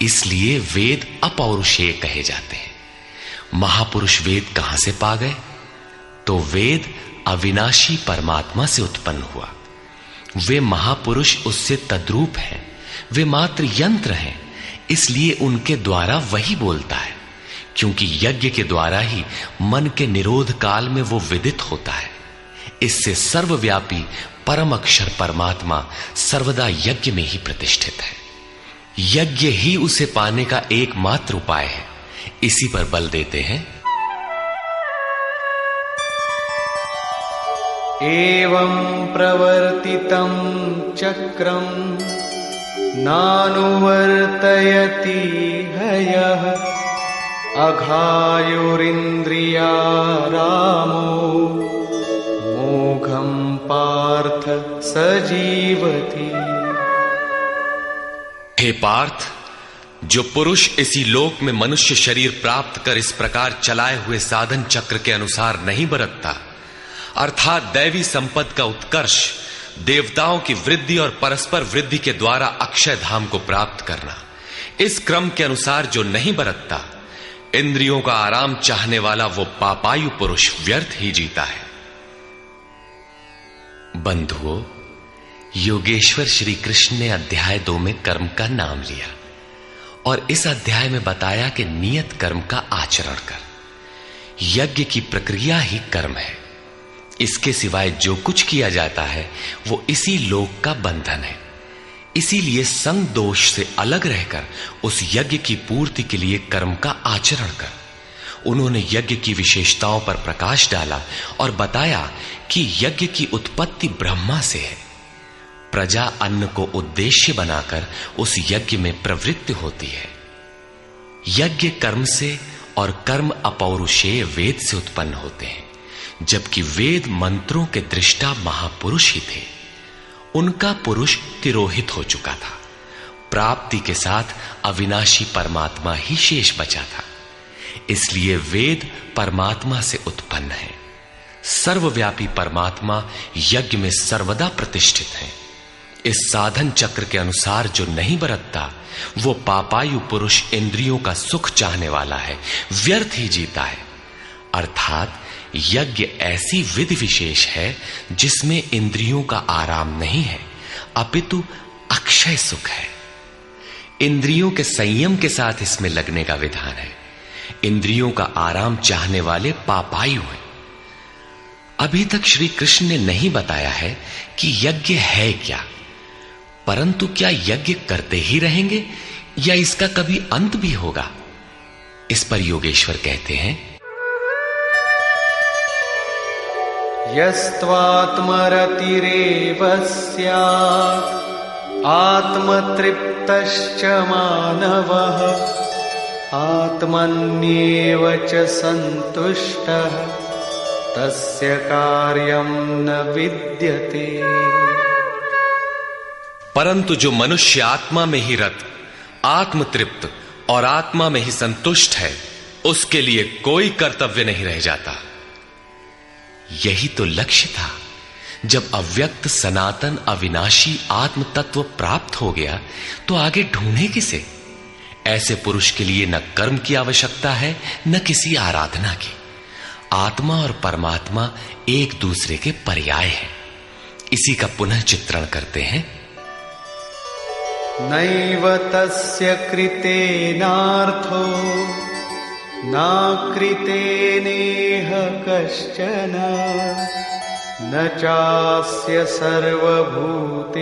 इसलिए वेद अपौरुषेय कहे जाते हैं। महापुरुष वेद कहां से पा गए? तो वेद अविनाशी परमात्मा से उत्पन्न हुआ। वे महापुरुष उससे तद्रूप हैं। वे मात्र यंत्र हैं, इसलिए उनके द्वारा वही बोलता है, क्योंकि यज्ञ के द्वारा ही मन के निरोध काल में वो विदित होता है। इससे सर्वव्यापी परम अक्षर परमात्मा सर्वदा यज्ञ में ही प्रतिष्ठित है। यज्ञ ही उसे पाने का एकमात्र उपाय है। इसी पर बल देते हैं, एवं प्रवर्तितं चक्रं नानुवर्तयति हयः अघायुरिन्द्रियारामो मोघं पार्थ स जीवति। हे पार्थ, जो पुरुष इसी लोक में मनुष्य शरीर प्राप्त कर इस प्रकार चलाए हुए साधन चक्र के अनुसार नहीं बरतता, अर्थात दैवी संपत्ति का उत्कर्ष, देवताओं की वृद्धि और परस्पर वृद्धि के द्वारा अक्षय धाम को प्राप्त करना, इस क्रम के अनुसार जो नहीं बरतता, इंद्रियों का आराम चाहने वाला वो पापायु पुरुष व्यर्थ ही जीता है। बंधुओं, योगेश्वर श्री कृष्ण ने अध्याय 2 में कर्म का नाम लिया और इस अध्याय में बताया कि नियत कर्म का आचरण कर। यज्ञ की प्रक्रिया ही कर्म है। इसके सिवाय जो कुछ किया जाता है वो इसी लोक का बंधन है। इसीलिए संग दोष से अलग रहकर उस यज्ञ की पूर्ति के लिए कर्म का आचरण कर। उन्होंने यज्ञ की विशेषताओं पर प्रकाश डाला और बताया कि यज्ञ की उत्पत्ति ब्रह्मा से है। प्रजा अन्न को उद्देश्य बनाकर उस यज्ञ में प्रवृत्त होती है। यज्ञ कर्म से और कर्म अपौरुषेय वेद से उत्पन्न होते हैं, जबकि वेद मंत्रों के दृष्टा महापुरुष ही थे। उनका पुरुष तिरोहित हो चुका था। प्राप्ति के साथ अविनाशी परमात्मा ही शेष बचा था। इसलिए वेद परमात्मा से उत्पन्न है। सर्वव्यापी परमात्मा यज्ञ में सर्वदा प्रतिष्ठित है। इस साधन चक्र के अनुसार जो नहीं बरतता, वो पापायु पुरुष इंद्रियों का सुख चाहने वाला है, व्यर्थ ही जीता है। अर्थात यज्ञ ऐसी विधि विशेष है जिसमें इंद्रियों का आराम नहीं है, अपितु अक्षय सुख है। इंद्रियों के संयम के साथ इसमें लगने का विधान है। इंद्रियों का आराम चाहने वाले पापायु हैं। अभी तक श्री कृष्ण ने नहीं बताया है कि यज्ञ है क्या, परंतु क्या यज्ञ करते ही रहेंगे या इसका कभी अंत भी होगा? इस पर योगेश्वर कहते हैं, यस्त्वात्मरतिरेव स्यात् आत्मतृप्तश्च मानवः आत्मन्येव च सन्तुष्टः तस्य कार्यं न विद्यते। परंतु जो मनुष्य आत्मा में ही रत, आत्मतृप्त और आत्मा में ही संतुष्ट है, उसके लिए कोई कर्तव्य नहीं रह जाता। यही तो लक्ष्य था। जब अव्यक्त सनातन अविनाशी आत्म तत्व प्राप्त हो गया तो आगे ढूंढे किसे? ऐसे पुरुष के लिए न कर्म की आवश्यकता है न किसी आराधना की। आत्मा और परमात्मा एक दूसरे के पर्याय हैं। इसी का पुनः चित्रण करते हैं। नैव तस्य कृतेनार्थो नाकृतेनेह कश्चन न चास्य सर्वभूतेषु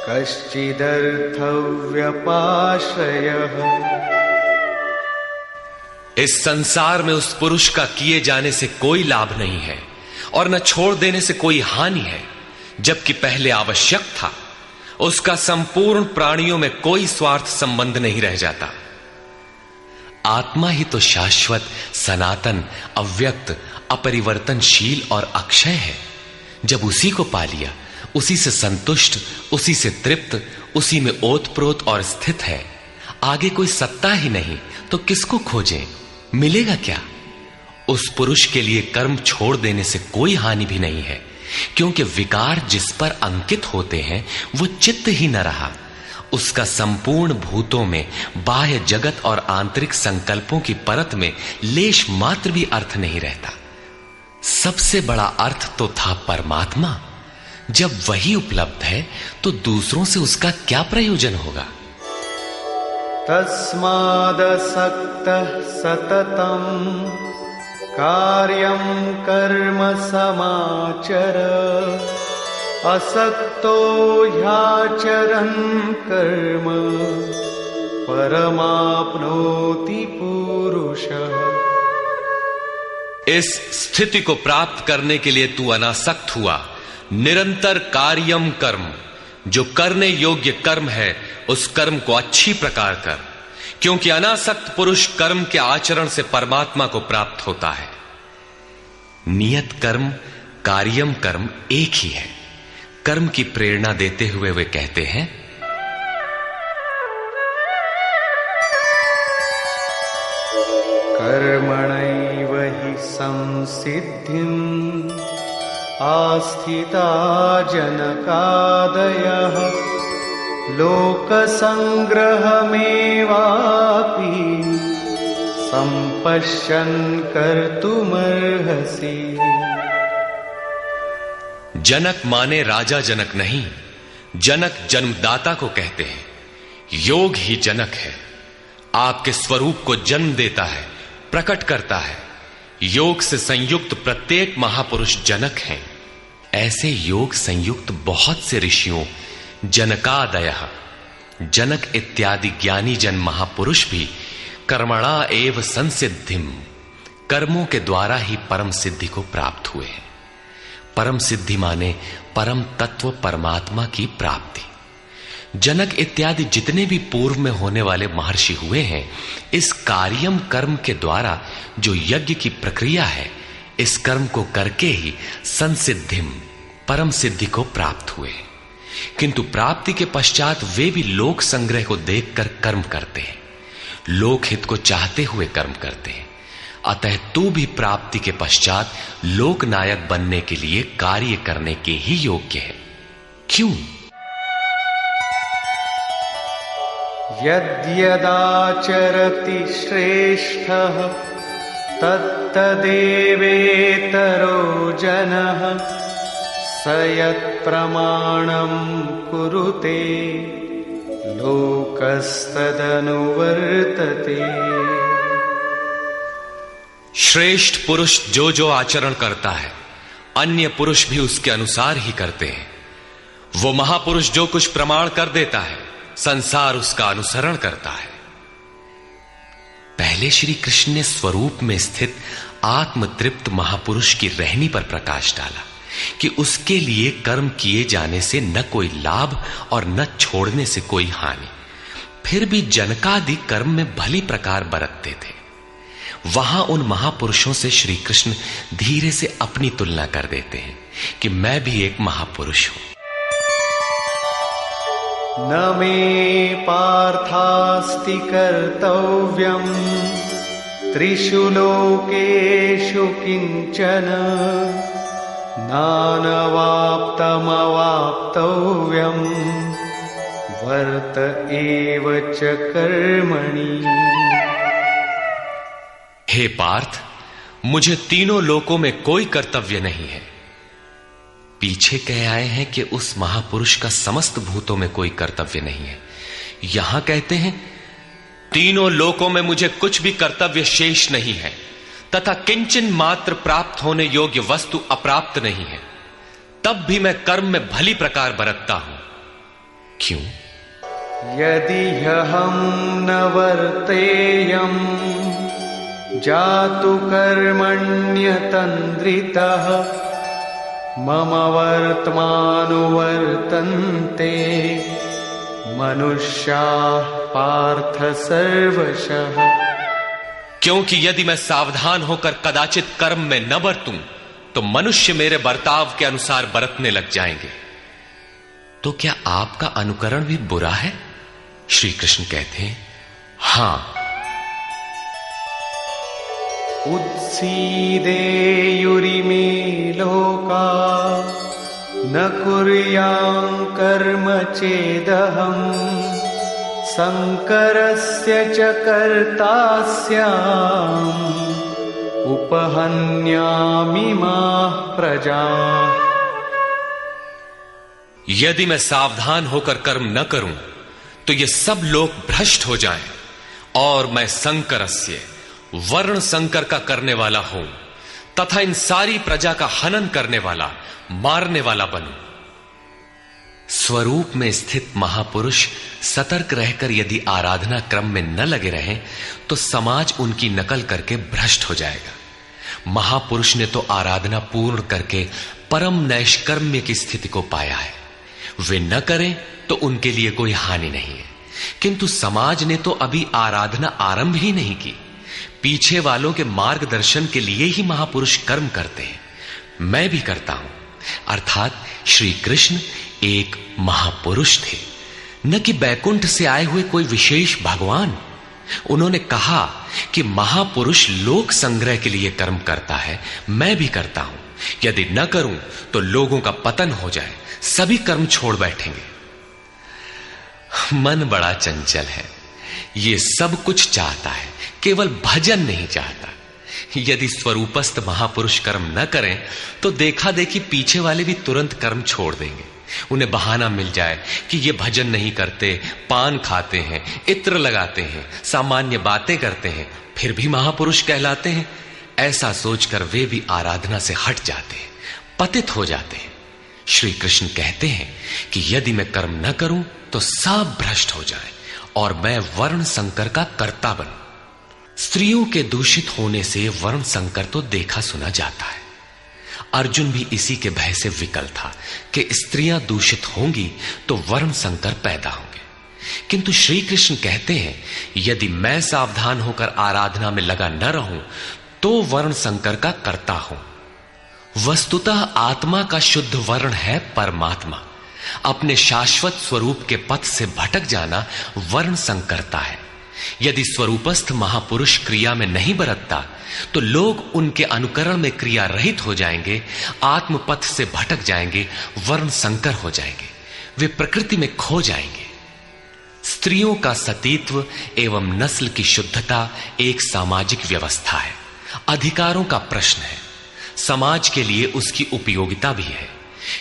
कश्चिदर्थव्यपाश्रयः। इस संसार में उस पुरुष का किए जाने से कोई लाभ नहीं है और न छोड़ देने से कोई हानि है। जबकि पहले आवश्यक था, उसका संपूर्ण प्राणियों में कोई स्वार्थ संबंध नहीं रह जाता। आत्मा ही तो शाश्वत, सनातन, अव्यक्त, अपरिवर्तनशील और अक्षय है। जब उसी को पा लिया, उसी से संतुष्ट, उसी से तृप्त, उसी में ओतप्रोत और स्थित है, आगे कोई सत्ता ही नहीं तो किसको खोजें? मिलेगा क्या? उस पुरुष के लिए कर्म छोड़ देने से कोई हानि भी नहीं है, क्योंकि विकार जिस पर अंकित होते हैं वो चित्त ही न रहा। उसका संपूर्ण भूतों में बाह्य जगत और आंतरिक संकल्पों की परत में लेश मात्र भी अर्थ नहीं रहता। सबसे बड़ा अर्थ तो था परमात्मा। जब वही उपलब्ध है तो दूसरों से उसका क्या प्रयोजन होगा? तस्मादसक्तः सततं कार्यं कर्म समाचर असक्तो ह्याचरन् कर्म परमाप्नोति पुरुषः। इस स्थिति को प्राप्त करने के लिए तू अनासक्त हुआ। निरंतर कार्यम कर्म, जो करने योग्य कर्म है उस कर्म को अच्छी प्रकार कर, क्योंकि अनासक्त पुरुष कर्म के आचरण से परमात्मा को प्राप्त होता है। नियत कर्म, कार्यम कर्म एक ही है। कर्म की प्रेरणा देते हुए वे कहते हैं, कर्मणैव हि संसिद्धिम् आस्थिता जनकादयः लोकसंग्रहमेवापि संपश्यन् कर्तुमर्हसि। जनक माने राजा जनक नहीं, जनक जन्मदाता को कहते हैं। योग ही जनक है, आपके स्वरूप को जन्म देता है, प्रकट करता है। योग से संयुक्त प्रत्येक महापुरुष जनक हैं। ऐसे योग संयुक्त बहुत से ऋषियों, जनकादयः, जनक इत्यादि ज्ञानी जन महापुरुष भी कर्मणा एव संसिद्धिम, कर्मों के द्वारा ही परम सिद्धि को प्राप्त हुए हैं। परम सिद्धि माने परम तत्व परमात्मा की प्राप्ति। जनक इत्यादि जितने भी पूर्व में होने वाले महर्षि हुए हैं, इस कार्यम कर्म के द्वारा जो यज्ञ की प्रक्रिया है, इस कर्म को करके ही संसिद्धिम, परम सिद्धि को प्राप्त हुए। किंतु प्राप्ति के पश्चात वे भी लोक संग्रह को देखकर कर्म करते हैं, लोकहित को चाहते हुए कर्म करते हैं। अतः तू भी प्राप्ति के पश्चात लोकनायक बनने के लिए कार्य करने के ही योग्य है। क्यों? यद्यदाचरति श्रेष्ठः तत्तदेवेतरो जनः स यत्प्रमाणं कुरुते लोकस्तदनुवर्तते। श्रेष्ठ पुरुष जो जो आचरण करता है, अन्य पुरुष भी उसके अनुसार ही करते हैं। वो महापुरुष जो कुछ प्रमाण कर देता है, संसार उसका अनुसरण करता है। पहले श्री कृष्ण ने स्वरूप में स्थित आत्मतृप्त महापुरुष की रहनी पर प्रकाश डाला कि उसके लिए कर्म किए जाने से न कोई लाभ और न छोड़ने से कोई हानि। फिर भी जनकादि कर्म में भली प्रकार बरतते थे। वहां उन महापुरुषों से श्री कृष्ण धीरे से अपनी तुलना कर देते हैं कि मैं भी एक महापुरुष हूं। न मे पार्थास्ति कर्तव्यम् त्रिषु लोकेषु किंचन नानवाप्तमवाप्तव्यम् वर्त एव च कर्मणि। हे पार्थ, मुझे तीनों लोकों में कोई कर्तव्य नहीं है। पीछे कह आए हैं कि उस महापुरुष का समस्त भूतों में कोई कर्तव्य नहीं है। यहां कहते हैं तीनों लोकों में मुझे कुछ भी कर्तव्य शेष नहीं है, तथा किंचन मात्र प्राप्त होने योग्य वस्तु अप्राप्त नहीं है। तब भी मैं कर्म में भली प्रकार बरतता हूं। क्यों? यदि हम न वर्तेयम् जातु कर्मण्यतन्द्रितः मम वर्तमानुवर्तन्ते मनुष्याः पार्थ सर्वशः। क्योंकि यदि मैं सावधान होकर कदाचित कर्म में न बरतूं तो मनुष्य मेरे बर्ताव के अनुसार बरतने लग जाएंगे। तो क्या आपका अनुकरण भी बुरा है? श्री कृष्ण कहते हैं हां। उत्सीदेयुरिमे लोका न कुर्यां कर्म चेदहम् संकरस्य च कर्ता स्याम् उपहन्यामिमाः प्रजाः। यदि मैं सावधान होकर कर्म न करूं तो ये सब लोग भ्रष्ट हो जाएं और मैं संकरस्य, वर्ण संकर का करने वाला हूं तथा इन सारी प्रजा का हनन करने वाला, मारने वाला बनूं। स्वरूप में स्थित महापुरुष सतर्क रहकर यदि आराधना क्रम में न लगे रहें तो समाज उनकी नकल करके भ्रष्ट हो जाएगा। महापुरुष ने तो आराधना पूर्ण करके परम नैष्कर्म्य की स्थिति को पाया है। वे न करें तो उनके लिए कोई हानि नहीं है। किंतु समाज ने तो अभी आराधना आरंभ ही नहीं की। पीछे वालों के मार्गदर्शन के लिए ही महापुरुष कर्म करते हैं। मैं भी करता हूं। अर्थात श्री कृष्ण एक महापुरुष थे, न कि बैकुंठ से आए हुए कोई विशेष भगवान। उन्होंने कहा कि महापुरुष लोक संग्रह के लिए कर्म करता है, मैं भी करता हूं। यदि न करूं तो लोगों का पतन हो जाए, सभी कर्म छोड़ बैठेंगे। मन बड़ा चंचल है, ये सब कुछ चाहता है, केवल भजन नहीं चाहता। यदि स्वरूपस्थ महापुरुष कर्म न करें तो देखा देखी पीछे वाले भी तुरंत कर्म छोड़ देंगे। उन्हें बहाना मिल जाए कि ये भजन नहीं करते, पान खाते हैं, इत्र लगाते हैं, सामान्य बातें करते हैं, फिर भी महापुरुष कहलाते हैं। ऐसा सोचकर वे भी आराधना से हट जाते हैं, पतित हो जाते हैं। श्री कृष्ण कहते हैं कि यदि मैं कर्म न करूं तो सब भ्रष्ट हो जाए और मैं वर्ण संकर का कर्ता बनूं। स्त्रियों के दूषित होने से वर्ण संकर तो देखा सुना जाता है। अर्जुन भी इसी के भय से विकल था कि स्त्रियां दूषित होंगी तो वर्ण संकर पैदा होंगे। किंतु श्री कृष्ण कहते हैं यदि मैं सावधान होकर आराधना में लगा न रहूं तो वर्ण संकर का कर्ता हूं। वस्तुतः आत्मा का शुद्ध वर्ण है परमात्मा। अपने शाश्वत स्वरूप के पथ से भटक जाना वर्ण संकरता है। यदि स्वरूपस्थ महापुरुष क्रिया में नहीं बरतता तो लोग उनके अनुकरण में क्रिया रहित हो जाएंगे, आत्म पथ से भटक जाएंगे, वर्ण संकर हो जाएंगे, वे प्रकृति में खो जाएंगे। स्त्रियों का सतीत्व एवं नस्ल की शुद्धता एक सामाजिक व्यवस्था है, अधिकारों का प्रश्न है, समाज के लिए उसकी उपयोगिता भी है।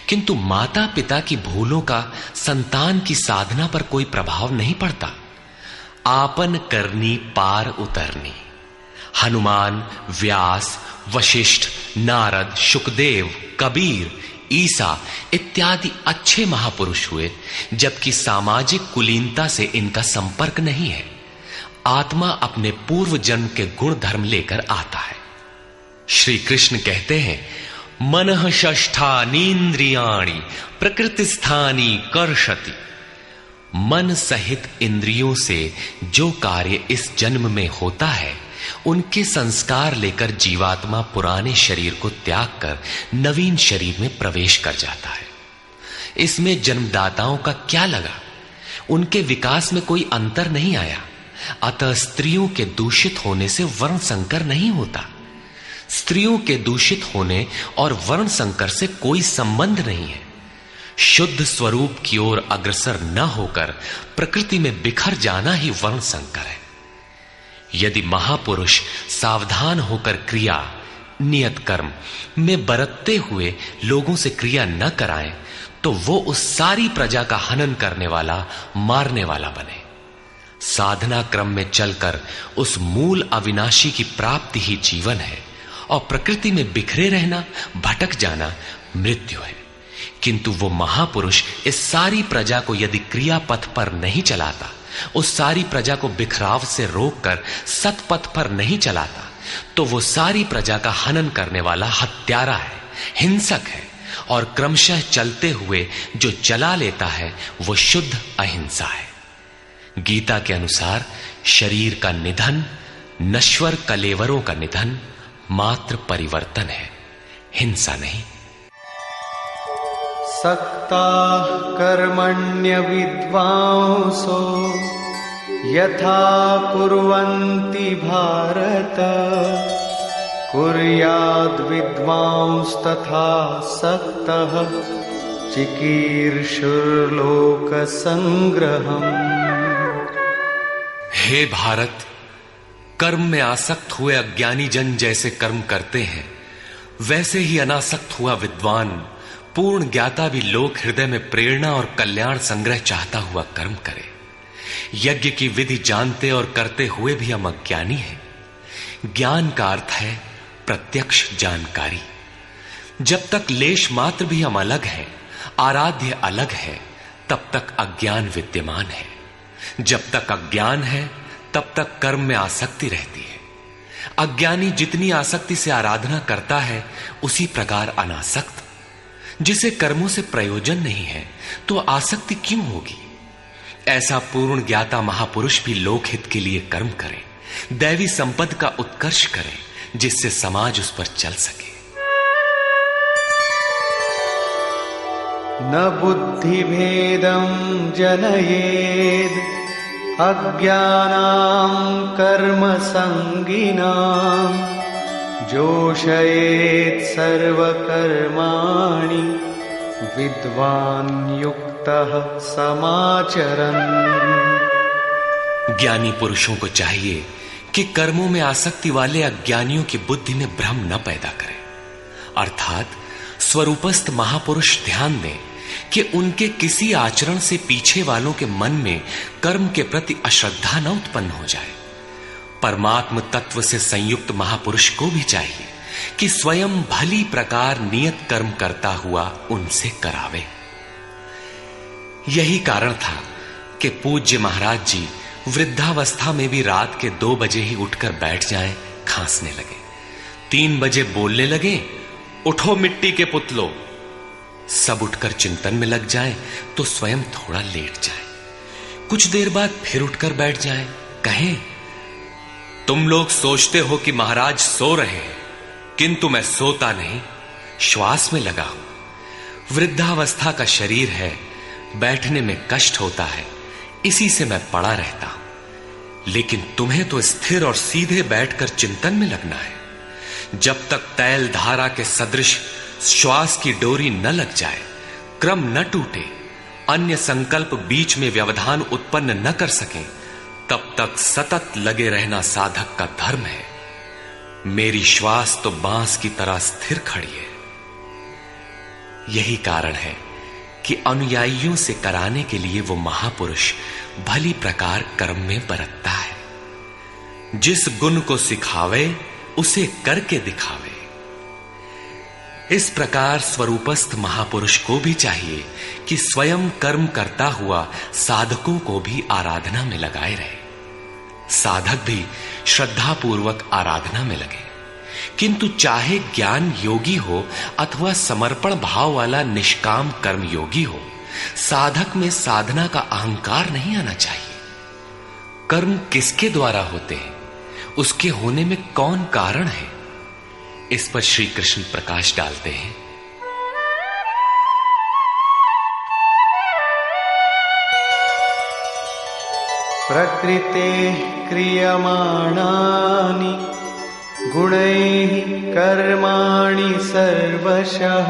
किंतु माता पिता की भूलों का संतान की साधना पर कोई प्रभाव नहीं पड़ता। आपन करनी पार उतरनी। हनुमान, व्यास, वशिष्ठ, नारद, शुकदेव, कबीर, ईसा इत्यादि अच्छे महापुरुष हुए, जबकि सामाजिक कुलीनता से इनका संपर्क नहीं है। आत्मा अपने पूर्व जन्म के गुण धर्म लेकर आता है। श्री कृष्ण कहते हैं मनः षष्ठानीन्द्रियाणि प्रकृतिस्थानी कर्षति। मन सहित इंद्रियों से जो कार्य इस जन्म में होता है उनके संस्कार लेकर जीवात्मा पुराने शरीर को त्याग कर नवीन शरीर में प्रवेश कर जाता है। इसमें जन्मदाताओं का क्या लगा? उनके विकास में कोई अंतर नहीं आया। अतः स्त्रियों के दूषित होने से वर्ण संकर नहीं होता। स्त्रियों के दूषित होने और वर्ण संकर से कोई संबंध नहीं है। शुद्ध स्वरूप की ओर अग्रसर न होकर प्रकृति में बिखर जाना ही वर्ण संकर है। यदि महापुरुष सावधान होकर क्रिया, नियत कर्म में बरतते हुए लोगों से क्रिया न कराएं तो वो उस सारी प्रजा का हनन करने वाला, मारने वाला बने। साधना क्रम में चलकर उस मूल अविनाशी की प्राप्ति ही जीवन है और प्रकृति में बिखरे रहना, भटक जाना मृत्यु है। किंतु वो महापुरुष इस सारी प्रजा को यदि क्रिया पथ पर नहीं चलाता, उस सारी प्रजा को बिखराव से रोककर सतपथ पर नहीं चलाता, तो वो सारी प्रजा का हनन करने वाला हत्यारा है, हिंसक है। और क्रमशः चलते हुए जो चला लेता है वो शुद्ध अहिंसा है। गीता के अनुसार शरीर का निधन, नश्वर कलेवरों का निधन मात्र परिवर्तन है, हिंसा नहीं। सक्ता कर्मण्य विद्वांसो यथा कुर्वन्ति भारत कुर्याद् विद्वांस्तथा सक्तः चिकीर्षुर्लोक संग्रहम्। हे भारत, कर्म में आसक्त हुए अज्ञानी जन जैसे कर्म करते हैं, वैसे ही अनासक्त हुआ विद्वान पूर्ण ज्ञाता भी लोक हृदय में प्रेरणा और कल्याण संग्रह चाहता हुआ कर्म करे। यज्ञ की विधि जानते और करते हुए भी हम अज्ञानी हैं। ज्ञान का अर्थ है प्रत्यक्ष जानकारी। जब तक लेश मात्र भी हम अलग हैं, आराध्य अलग है, तब तक अज्ञान विद्यमान है। जब तक अज्ञान है तब तक कर्म में आसक्ति रहती है। अज्ञानी जितनी आसक्ति से आराधना करता है उसी प्रकार अनासक्त। जिसे कर्मों से प्रयोजन नहीं है तो आसक्ति क्यों होगी? ऐसा पूर्ण ज्ञाता महापुरुष भी लोकहित के लिए कर्म करे, दैवी संपद का उत्कर्ष करे, जिससे समाज उस पर चल सके। न बुद्धिभेदं जनयेद् अज्ञानां कर्मसंगिनां जोषयेत् सर्वकर्माणि विद्वान् युक्तः समाचरन्। ज्ञानी पुरुषों को चाहिए कि कर्मों में आसक्ति वाले अज्ञानियों की बुद्धि में भ्रम न पैदा करें, अर्थात स्वरूपस्थ महापुरुष ध्यान दें कि उनके किसी आचरण से पीछे वालों के मन में कर्म के प्रति अश्रद्धा न उत्पन्न हो जाए। परमात्म तत्व से संयुक्त महापुरुष को भी चाहिए कि स्वयं भली प्रकार नियत कर्म करता हुआ उनसे करावे। यही कारण था कि पूज्य महाराज जी वृद्धावस्था में भी रात के 2 बजे ही उठकर बैठ जाएं, खांसने लगे। 3 बजे बोलने लगे, उठो मिट्टी के पुतलो। सब उठकर चिंतन में लग जाएं तो स्वयं थोड़ा लेट जाएं। कुछ देर बाद फिर उठकर बैठ जाएं, कहें, तुम लोग सोचते हो कि महाराज सो रहे हैं, किंतु मैं सोता नहीं, श्वास में लगा हूं। वृद्धावस्था का शरीर है, बैठने में कष्ट होता है, इसी से मैं पड़ा रहता हूं। लेकिन तुम्हें तो स्थिर और सीधे बैठकर चिंतन में लगना है। जब तक तैल धारा के सदृश श्वास की डोरी न लग जाए, क्रम न टूटे, अन्य संकल्प बीच में व्यवधान उत्पन्न न कर सकें, तब तक सतत लगे रहना साधक का धर्म है। मेरी श्वास तो बांस की तरह स्थिर खड़ी है। यही कारण है कि अनुयायियों से कराने के लिए वो महापुरुष भली प्रकार कर्म में बरतता है। जिस गुण को सिखावे उसे करके दिखावे। इस प्रकार स्वरूपस्थ महापुरुष को भी चाहिए कि स्वयं कर्म करता हुआ साधकों को भी आराधना में लगाए रहे। साधक भी श्रद्धापूर्वक आराधना में लगे, किंतु चाहे ज्ञान योगी हो अथवा समर्पण भाव वाला निष्काम कर्म योगी हो, साधक में साधना का अहंकार नहीं आना चाहिए। कर्म किसके द्वारा होते हैं, उसके होने में कौन कारण है, इस पर श्री कृष्ण प्रकाश डालते हैं। प्रकृते क्रियमाणानि गुणैः कर्माणि सर्वशः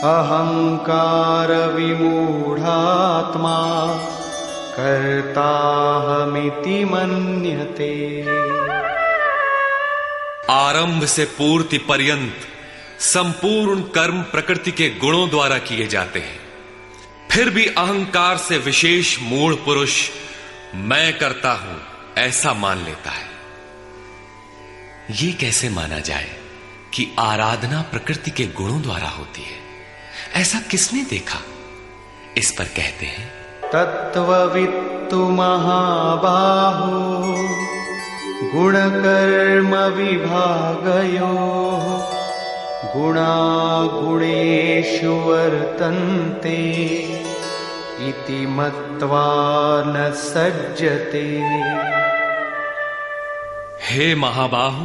अहंकार विमूढ़ात्मा कर्ताहमिति मन्यते। आरंभ से पूर्ति पर्यंत संपूर्ण कर्म प्रकृति के गुणों द्वारा किए जाते हैं। फिर भी अहंकार से विशेष मूढ़ पुरुष मैं करता हूं ऐसा मान लेता है। यह कैसे माना जाए कि आराधना प्रकृति के गुणों द्वारा होती है? ऐसा किसने देखा? इस पर कहते हैं, तत्त्ववित्तु महाबाहो गुणकर्म विभागयोः गुणा गुणेषु वर्तन्ते इति मत्वा न सज्जते। हे महाबाहु,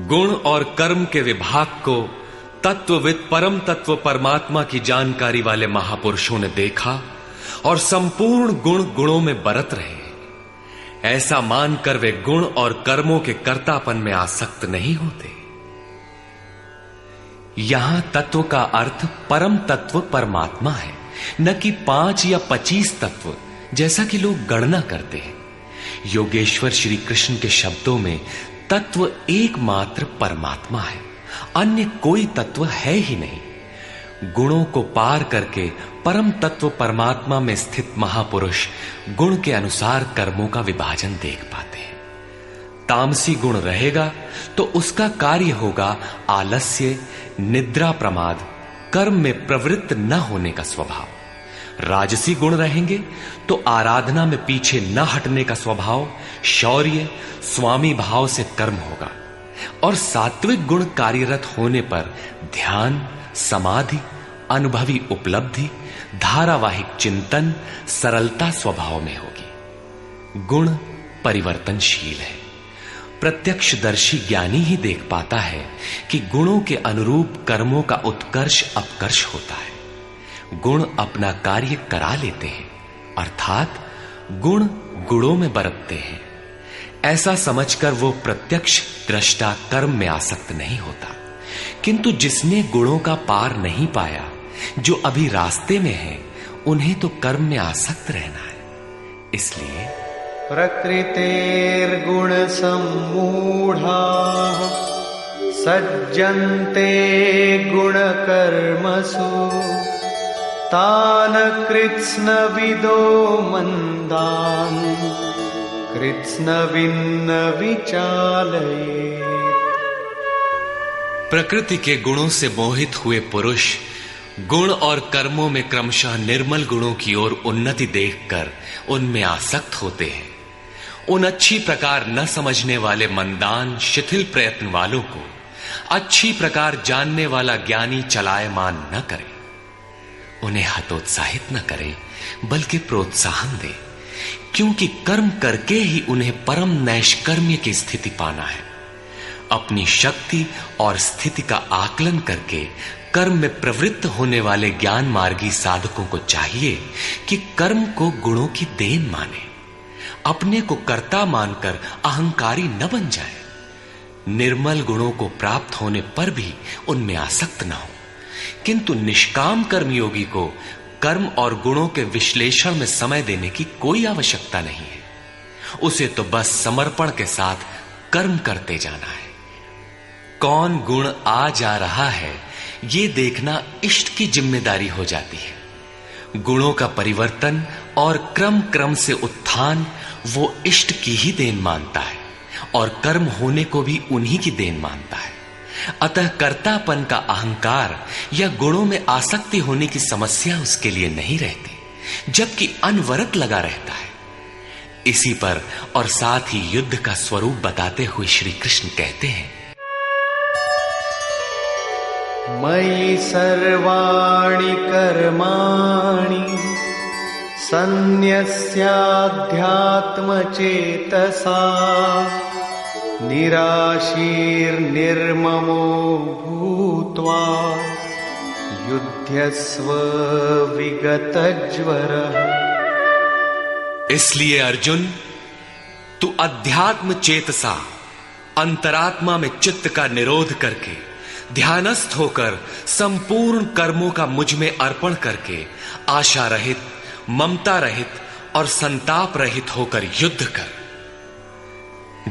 गुण और कर्म के विभाग को तत्वविद परम तत्व परमात्मा की जानकारी वाले महापुरुषों ने देखा और संपूर्ण गुण गुणों में बरत रहे हैं। ऐसा मानकर वे गुण और कर्मों के कर्तापन में आसक्त नहीं होते। यहां तत्व का अर्थ परम तत्व परमात्मा है, न कि 5 या 25 तत्व जैसा कि लोग गणना करते हैं। योगेश्वर श्री कृष्ण के शब्दों में तत्व एकमात्र परमात्मा है, अन्य कोई तत्व है ही नहीं। गुणों को पार करके परम तत्व परमात्मा में स्थित महापुरुष गुण के अनुसार कर्मों का विभाजन देख पाते हैं। तामसी गुण रहेगा तो उसका कार्य होगा आलस्य, निद्रा, प्रमाद, कर्म में प्रवृत्त न होने का स्वभाव। राजसी गुण रहेंगे तो आराधना में पीछे न हटने का स्वभाव, शौर्य, स्वामी भाव से कर्म होगा। और सात्विक गुण कार्यरत होने पर ध्यान, समाधि, अनुभवी उपलब्धि, धारावाहिक चिंतन, सरलता स्वभाव में होगी। गुण परिवर्तनशील है। प्रत्यक्षदर्शी ज्ञानी ही देख पाता है कि गुणों के अनुरूप कर्मों का उत्कर्ष अपकर्ष होता है। गुण अपना कार्य करा लेते हैं, अर्थात गुण गुणों में बरतते हैं। ऐसा समझकर वो प्रत्यक्ष दृष्टा कर्म में आसक्त नहीं होता। किंतु जिसने गुणों का पार नहीं पाया, जो अभी रास्ते में है, उन्हें तो कर्म में आसक्त रहना है। इसलिए प्रकृतेर्गुण सम्मूढ़ाः सज्जन्ते गुण कर्मसु तान् कृत्स्नविदो मंदान् कृत्स्नविन्न विचालयेत्। प्रकृति के गुणों से मोहित हुए पुरुष गुण और कर्मों में क्रमशः निर्मल गुणों की ओर उन्नति देखकर उनमें आसक्त होते हैं। उन अच्छी प्रकार न समझने वाले मंदान शिथिल प्रयत्न वालों को अच्छी प्रकार जानने वाला ज्ञानी चलायमान न करे। उन्हें हतोत्साहित न करे, बल्कि प्रोत्साहन दे, क्योंकि कर्म करके ही उन्हें परम नैष्कर्म्य की स्थिति पाना है। अपनी शक्ति और स्थिति का आकलन करके कर्म में प्रवृत्त होने वाले ज्ञान मार्गी साधकों को चाहिए कि कर्म को गुणों की देन माने, अपने को कर्ता मानकर अहंकारी न बन जाए। निर्मल गुणों को प्राप्त होने पर भी उनमें आसक्त न हो। किंतु निष्काम कर्मयोगी को कर्म और गुणों के विश्लेषण में समय देने की कोई आवश्यकता नहीं है। उसे तो बस समर्पण के साथ कर्म करते जाना है। कौन गुण आ जा रहा है, ये देखना इष्ट की जिम्मेदारी हो जाती है। गुणों का परिवर्तन और क्रम क्रम से उत्थान वो इष्ट की ही देन मानता है और कर्म होने को भी उन्हीं की देन मानता है। अतः कर्तापन का अहंकार या गुणों में आसक्ति होने की समस्या उसके लिए नहीं रहती, जबकि अनवरत लगा रहता है। इसी पर और साथ ही युद्ध का स्वरूप बताते हुए श्री कृष्ण कहते हैं, मयि सर्वाणि कर्माणि सन्न्यस्याध्यात्मचेतसा निराशीर्निर्ममो भूत्वा युध्यस्व विगतज्वरः। इसलिए अर्जुन, तू अध्यात्म चेतसा अंतरात्मा में चित्त का निरोध करके ध्यानस्थ होकर संपूर्ण कर्मों का मुझ में अर्पण करके आशा रहित, ममता रहित और संताप रहित होकर युद्ध कर।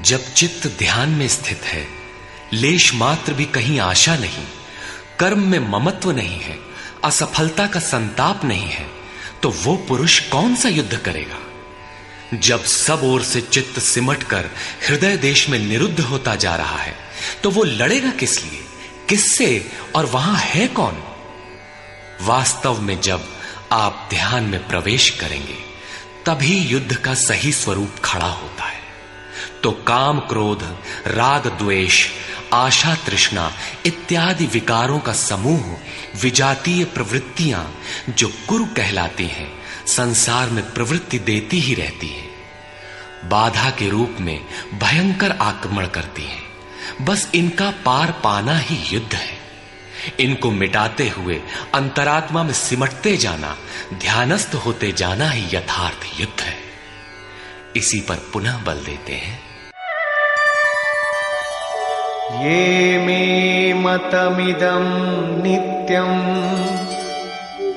जब चित्त ध्यान में स्थित है, लेश मात्र भी कहीं आशा नहीं, कर्म में ममत्व नहीं है, असफलता का संताप नहीं है, तो वो पुरुष कौन सा युद्ध करेगा? जब सब ओर से चित्त सिमटकर हृदय देश में निरुद्ध होता जा रहा है, तो वो लड़ेगा किस लिए, किससे, और वहां है कौन? वास्तव में जब आप ध्यान में प्रवेश करेंगे, तभी युद्ध का सही स्वरूप खड़ा होता है। तो काम क्रोध, राग द्वेष, आशा तृष्णा इत्यादि विकारों का समूह, विजातीय प्रवृत्तियां जो कुरु कहलाती हैं, संसार में प्रवृत्ति देती ही रहती हैं। बाधा के रूप में भयंकर आक्रमण करती हैं। बस इनका पार पाना ही युद्ध है। इनको मिटाते हुए अंतरात्मा में सिमटते जाना, ध्यानस्थ होते जाना ही यथार्थ युद्ध है। इसी पर पुनः बल देते हैं, ये मे मतमिदं नित्यम्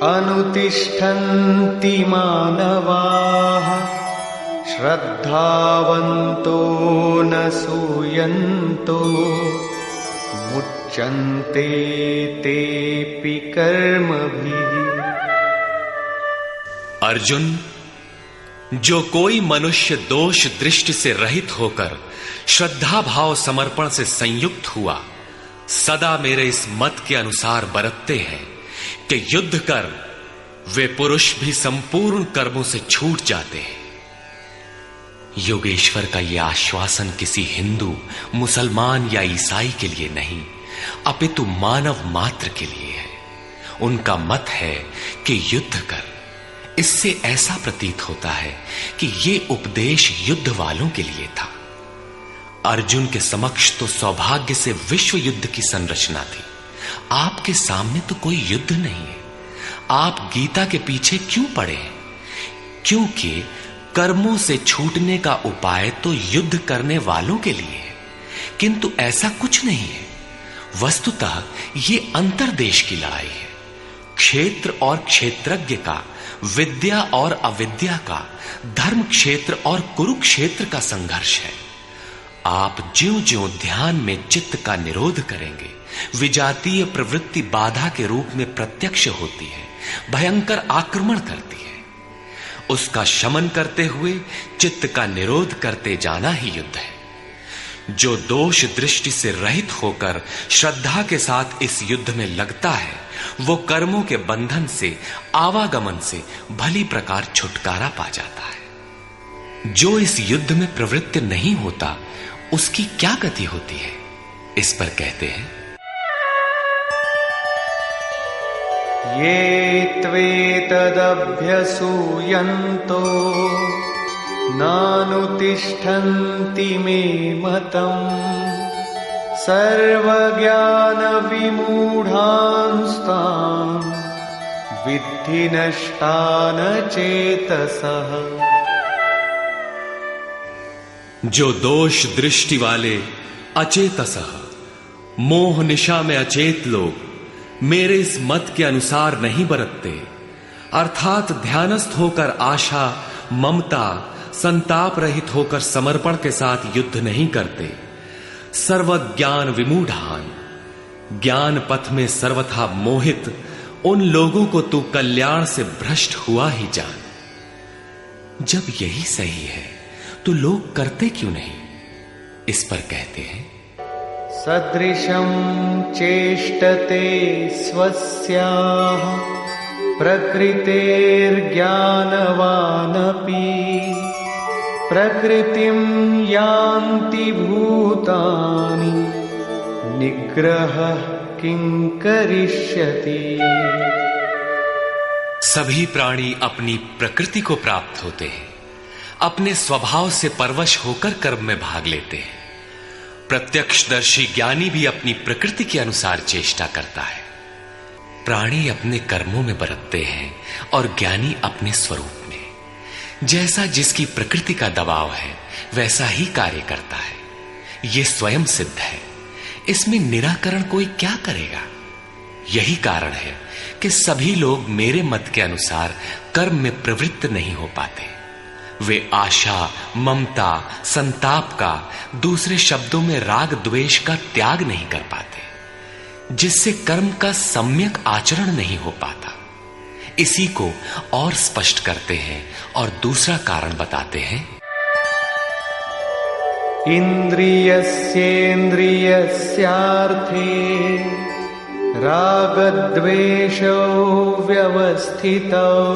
अनुतिष्ठन्ति मानवाः श्रद्धावन्तो न सूयन्तो मुच्यन्ते तेऽपि कर्मभिः। अर्जुन, जो कोई मनुष्य दोष दृष्टि से रहित होकर श्रद्धा भाव समर्पण से संयुक्त हुआ, सदा मेरे इस मत के अनुसार बरतते हैं कि युद्ध कर, वे पुरुष भी संपूर्ण कर्मों से छूट जाते हैं। योगेश्वर का यह आश्वासन किसी हिंदू, मुसलमान या ईसाई के लिए नहीं, अपितु मानव मात्र के लिए है। उनका मत है कि युद्ध कर। इससे ऐसा प्रतीत होता है कि ये उपदेश युद्ध वालों के लिए था। अर्जुन के समक्ष तो सौभाग्य से विश्व युद्ध की संरचना थी। आपके सामने तो कोई युद्ध नहीं है। आप गीता के पीछे क्यों पड़े हैं? क्योंकि कर्मों से छूटने का उपाय तो युद्ध करने वालों के लिए है, किंतु ऐसा कुछ नहीं है। वस्तुतः ये अंतर्देश की लड़ाई है। क्षेत्र और क्षेत्रज्ञ का, विद्या और अविद्या का, धर्म क्षेत्र और कुरुक्षेत्र का संघर्ष है। आप ज्यों-ज्यों ध्यान में चित्त का निरोध करेंगे, विजातीय प्रवृत्ति बाधा के रूप में प्रत्यक्ष होती है, भयंकर आक्रमण करती है। उसका शमन करते हुए चित्त का निरोध करते जाना ही युद्ध है। जो दोष दृष्टि से रहित होकर श्रद्धा के साथ इस युद्ध में लगता है, वो कर्मों के बंधन से, आवागमन से भली प्रकार छुटकारा पा जाता है। जो इस युद्ध में प्रवृत्त नहीं होता, उसकी क्या गति होती है? इस पर कहते हैं, ये त्वेतदभ्यसूयन्तो नानुतिष्ठन्ति मे मतम् सर्वज्ञानविमूढांस्तान् विद्धि नष्टान चेतसः। जो दोष दृष्टि वाले अचेतसः, मोह निशा में अचेत लोग मेरे इस मत के अनुसार नहीं बरतते, अर्थात ध्यानस्थ होकर आशा, ममता, संताप रहित होकर समर्पण के साथ युद्ध नहीं करते। सर्वज्ञान विमूढ़ान, ज्ञान पथ में सर्वथा मोहित उन लोगों को तू कल्याण से भ्रष्ट हुआ ही जान। जब यही सही है तो लोग करते क्यों नहीं? इस पर कहते हैं, सदृशं चेष्टते स्वस्याः प्रकृतेर्ज्ञानवानपि प्रकृतिं यान्ति भूतानि निग्रहः किं करिष्यति। सभी प्राणी अपनी प्रकृति को प्राप्त होते हैं, अपने स्वभाव से परवश होकर कर्म में भाग लेते हैं। प्रत्यक्षदर्शी ज्ञानी भी अपनी प्रकृति के अनुसार चेष्टा करता है। प्राणी अपने कर्मों में बरतते हैं और ज्ञानी अपने स्वरूप में। जैसा जिसकी प्रकृति का दबाव है, वैसा ही कार्य करता है। यह स्वयं सिद्ध है। इसमें निराकरण कोई क्या करेगा? यही कारण है कि सभी लोग मेरे मत के अनुसार कर्म में प्रवृत्त नहीं हो पाते। वे आशा, ममता, संताप का, दूसरे शब्दों में राग द्वेष का त्याग नहीं कर पाते, जिससे कर्म का सम्यक आचरण नहीं हो पाता। इसी को और स्पष्ट करते हैं और दूसरा कारण बताते हैं, इंद्रियस्येन्द्रियस्यार्थे रागद्वेषौ व्यवस्थितौ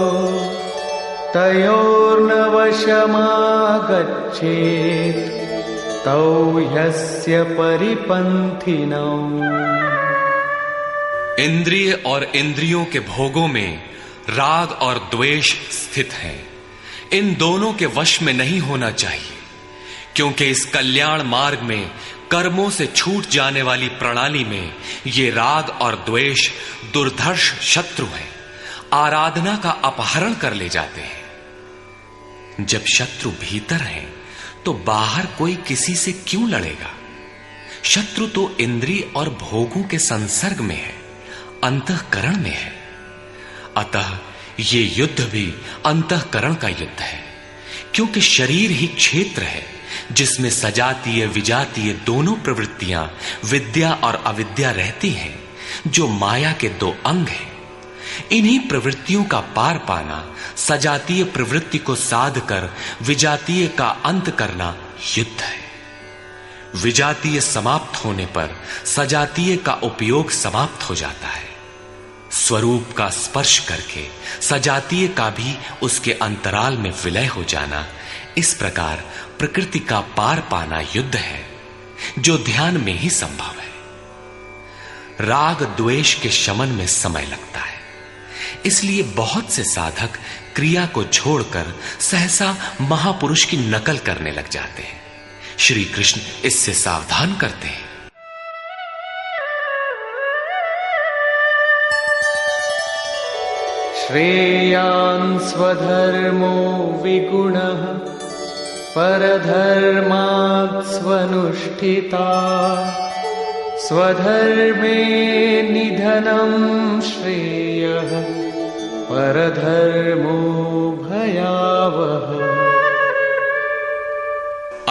तयोर्न वशमागच्छेत् तौ ह्यस्य परिपन्थिनौ। इंद्रिय और इंद्रियों के भोगों में राग और द्वेष स्थित हैं। इन दोनों के वश में नहीं होना चाहिए, क्योंकि इस कल्याण मार्ग में कर्मों से छूट जाने वाली प्रणाली में ये राग और द्वेष दुर्धर्ष शत्रु हैं, आराधना का अपहरण कर ले जाते हैं। जब शत्रु भीतर है तो बाहर कोई किसी से क्यों लड़ेगा? शत्रु तो इंद्रिय और भोगों के संसर्ग में है, अंतःकरण में है। अतः ये युद्ध भी अंतःकरण का युद्ध है, क्योंकि शरीर ही क्षेत्र है जिसमें सजातीय विजातीय दोनों प्रवृत्तियां, विद्या और अविद्या रहती हैं, जो माया के दो अंग हैं। इन्हीं प्रवृत्तियों का पार पाना, सजातीय प्रवृत्ति को साध कर विजातीय का अंत करना युद्ध है। विजातीय समाप्त होने पर सजातीय का उपयोग समाप्त हो जाता है। स्वरूप का स्पर्श करके सजातीय का भी उसके अंतराल में विलय हो जाना, इस प्रकार प्रकृति का पार पाना युद्ध है, जो ध्यान में ही संभव है। राग द्वेष के शमन में समय लगता है। इसलिए बहुत से साधक क्रिया को छोड़कर सहसा महापुरुष की नकल करने लग जाते हैं। श्री कृष्ण इससे सावधान करते हैं। श्रेयान् स्वधर्मो विगुणः परधर्मात् स्वनुष्ठिता स्वधर्मे निधनं श्रेयः परधर्मो भयावह।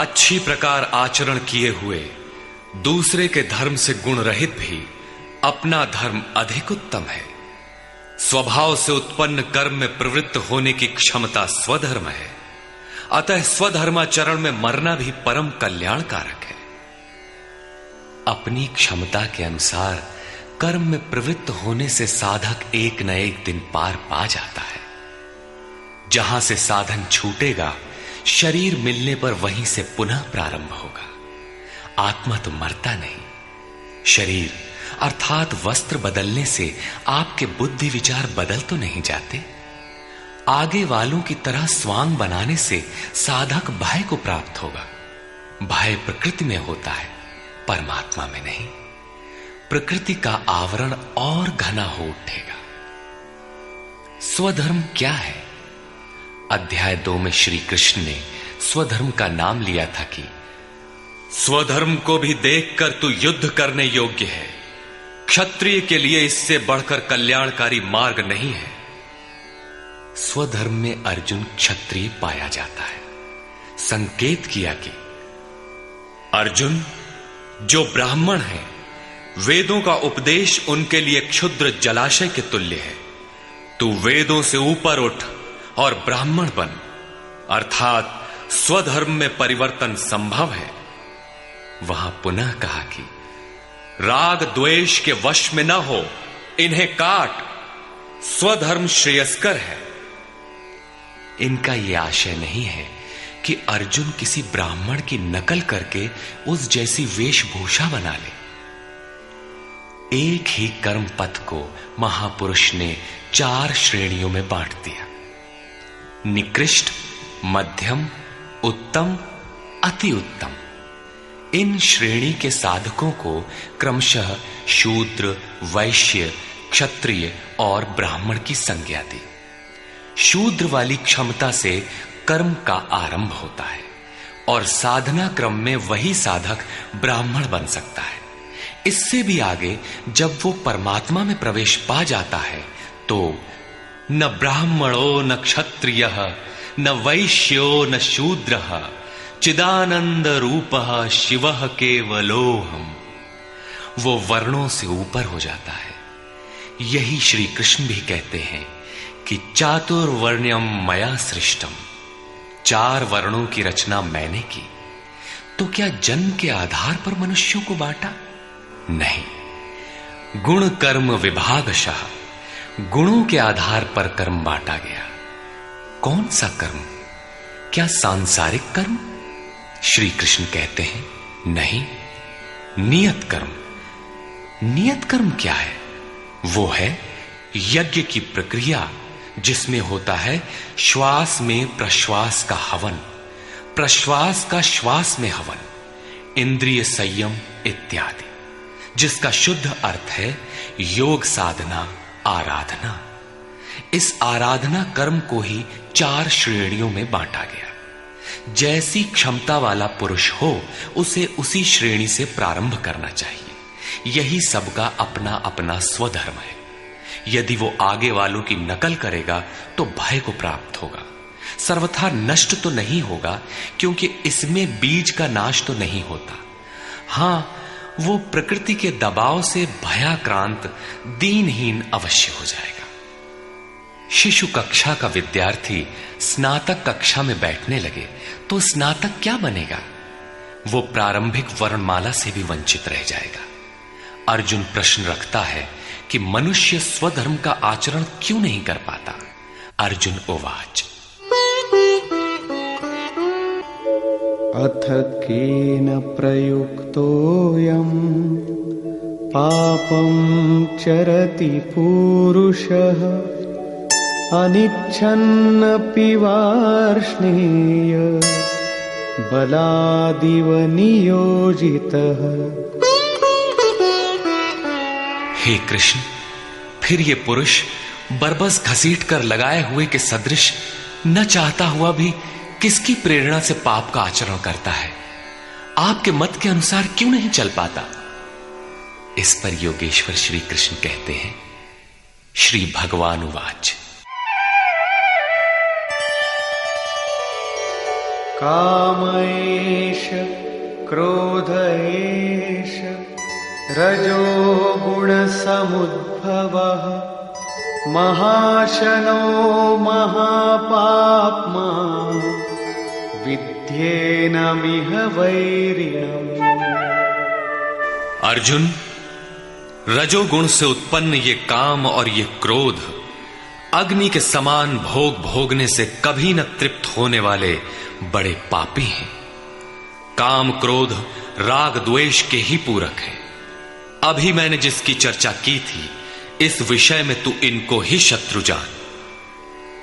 अच्छी प्रकार आचरण किए हुए दूसरे के धर्म से गुण रहित भी अपना धर्म अधिक उत्तम है। स्वभाव से उत्पन्न कर्म में प्रवृत्त होने की क्षमता स्वधर्म है, अतः स्वधर्माचरण में मरना भी परम कल्याणकारक है। अपनी क्षमता के अनुसार कर्म में प्रवृत्त होने से साधक एक न एक दिन पार पा जाता है। जहां से साधन छूटेगा, शरीर मिलने पर वहीं से पुनः प्रारंभ होगा। आत्मा तो मरता नहीं। शरीर अर्थात वस्त्र बदलने से आपके बुद्धि विचार बदल तो नहीं जाते। आगे वालों की तरह स्वांग बनाने से साधक भय को प्राप्त होगा। भय प्रकृति में होता है, परमात्मा में नहीं। प्रकृति का आवरण और घना हो उठेगा। स्वधर्म क्या है? अध्याय 2 में श्री कृष्ण ने स्वधर्म का नाम लिया था कि स्वधर्म को भी देखकर तू युद्ध करने योग्य है। क्षत्रिय के लिए इससे बढ़कर कल्याणकारी मार्ग नहीं है। स्वधर्म में अर्जुन क्षत्रिय पाया जाता है। संकेत किया कि अर्जुन, जो ब्राह्मण है, वेदों का उपदेश उनके लिए क्षुद्र जलाशय के तुल्य है। तू वेदों से ऊपर उठ और ब्राह्मण बन, अर्थात स्वधर्म में परिवर्तन संभव है। वहां पुनः कहा कि राग द्वेष के वश में न हो, इन्हें काट, स्वधर्म श्रेयस्कर है। इनका यह आशय नहीं है कि अर्जुन किसी ब्राह्मण की नकल करके उस जैसी वेशभूषा बना ले। एक ही कर्म पथ को महापुरुष ने 4 श्रेणियों में बांट दिया: निकृष्ट, मध्यम, उत्तम, अति उत्तम। इन श्रेणी के साधकों को क्रमशः शूद्र, वैश्य, क्षत्रिय और ब्राह्मण की संज्ञा दी। शूद्र वाली क्षमता से कर्म का आरंभ होता है और साधना क्रम में वही साधक ब्राह्मण बन सकता है। इससे भी आगे जब वो परमात्मा में प्रवेश पा जाता है तो न ब्राह्मणो न क्षत्रियः न वैश्यो न शूद्रः चिदानंद रूपः शिवः केवलोहम्। वो वर्णों से ऊपर हो जाता है। यही श्री कृष्ण भी कहते हैं कि चातुर्वर्ण्यम मया सृष्टम। 4 वर्णों की रचना मैंने की। तो क्या जन्म के आधार पर मनुष्यों को बांटा? नहीं, गुण कर्म विभागशः, गुणों के आधार पर कर्म बांटा गया। कौन सा कर्म? क्या सांसारिक कर्म? श्री कृष्ण कहते हैं नहीं, नियत कर्म। नियत कर्म क्या है? वो है यज्ञ की प्रक्रिया, जिसमें होता है श्वास में प्रश्वास का हवन, प्रश्वास का श्वास में हवन, इंद्रिय संयम इत्यादि, जिसका शुद्ध अर्थ है योग साधना, आराधना। इस आराधना कर्म को ही 4 श्रेणियों में बांटा गया। जैसी क्षमता वाला पुरुष हो, उसे उसी श्रेणी से प्रारंभ करना चाहिए। यही सबका अपना अपना स्वधर्म है। यदि वो आगे वालों की नकल करेगा तो भय को प्राप्त होगा। सर्वथा नष्ट तो नहीं होगा, क्योंकि इसमें बीज का नाश तो नहीं होता। हां, वो प्रकृति के दबाव से भयाक्रांत, दीनहीन अवश्य हो जाएगा। शिशु कक्षा का विद्यार्थी स्नातक कक्षा में बैठने लगे तो स्नातक क्या बनेगा? वो प्रारंभिक वर्णमाला से भी वंचित रह जाएगा। अर्जुन प्रश्न रखता है कि मनुष्य स्वधर्म का आचरण क्यों नहीं कर पाता? अर्जुन उवाच अथ केन प्रयुक्तोऽयं पापं चरति पूरुषः अनिच्छन्नपि वार्ष्णेय बलादिव नियोजितः। हे कृष्ण, फिर ये पुरुष बरबस घसीट कर लगाए हुए के सदृश न चाहता हुआ भी किसकी प्रेरणा से पाप का आचरण करता है? आपके मत के अनुसार क्यों नहीं चल पाता? इस पर योगेश्वर श्री कृष्ण कहते हैं, श्री भगवान उवाच। काम एष क्रोध एष रजो गुण समुद्भवः महाशनो महापाप्मा विद्येनमिह वैरिणम्। अर्जुन, रजोगुण से उत्पन्न ये काम और ये क्रोध अग्नि के समान भोग भोगने से कभी न तृप्त होने वाले बड़े पापी हैं। काम क्रोध राग द्वेष के ही पूरक हैं। अभी मैंने जिसकी चर्चा की थी, इस विषय में तू इनको ही शत्रु जान।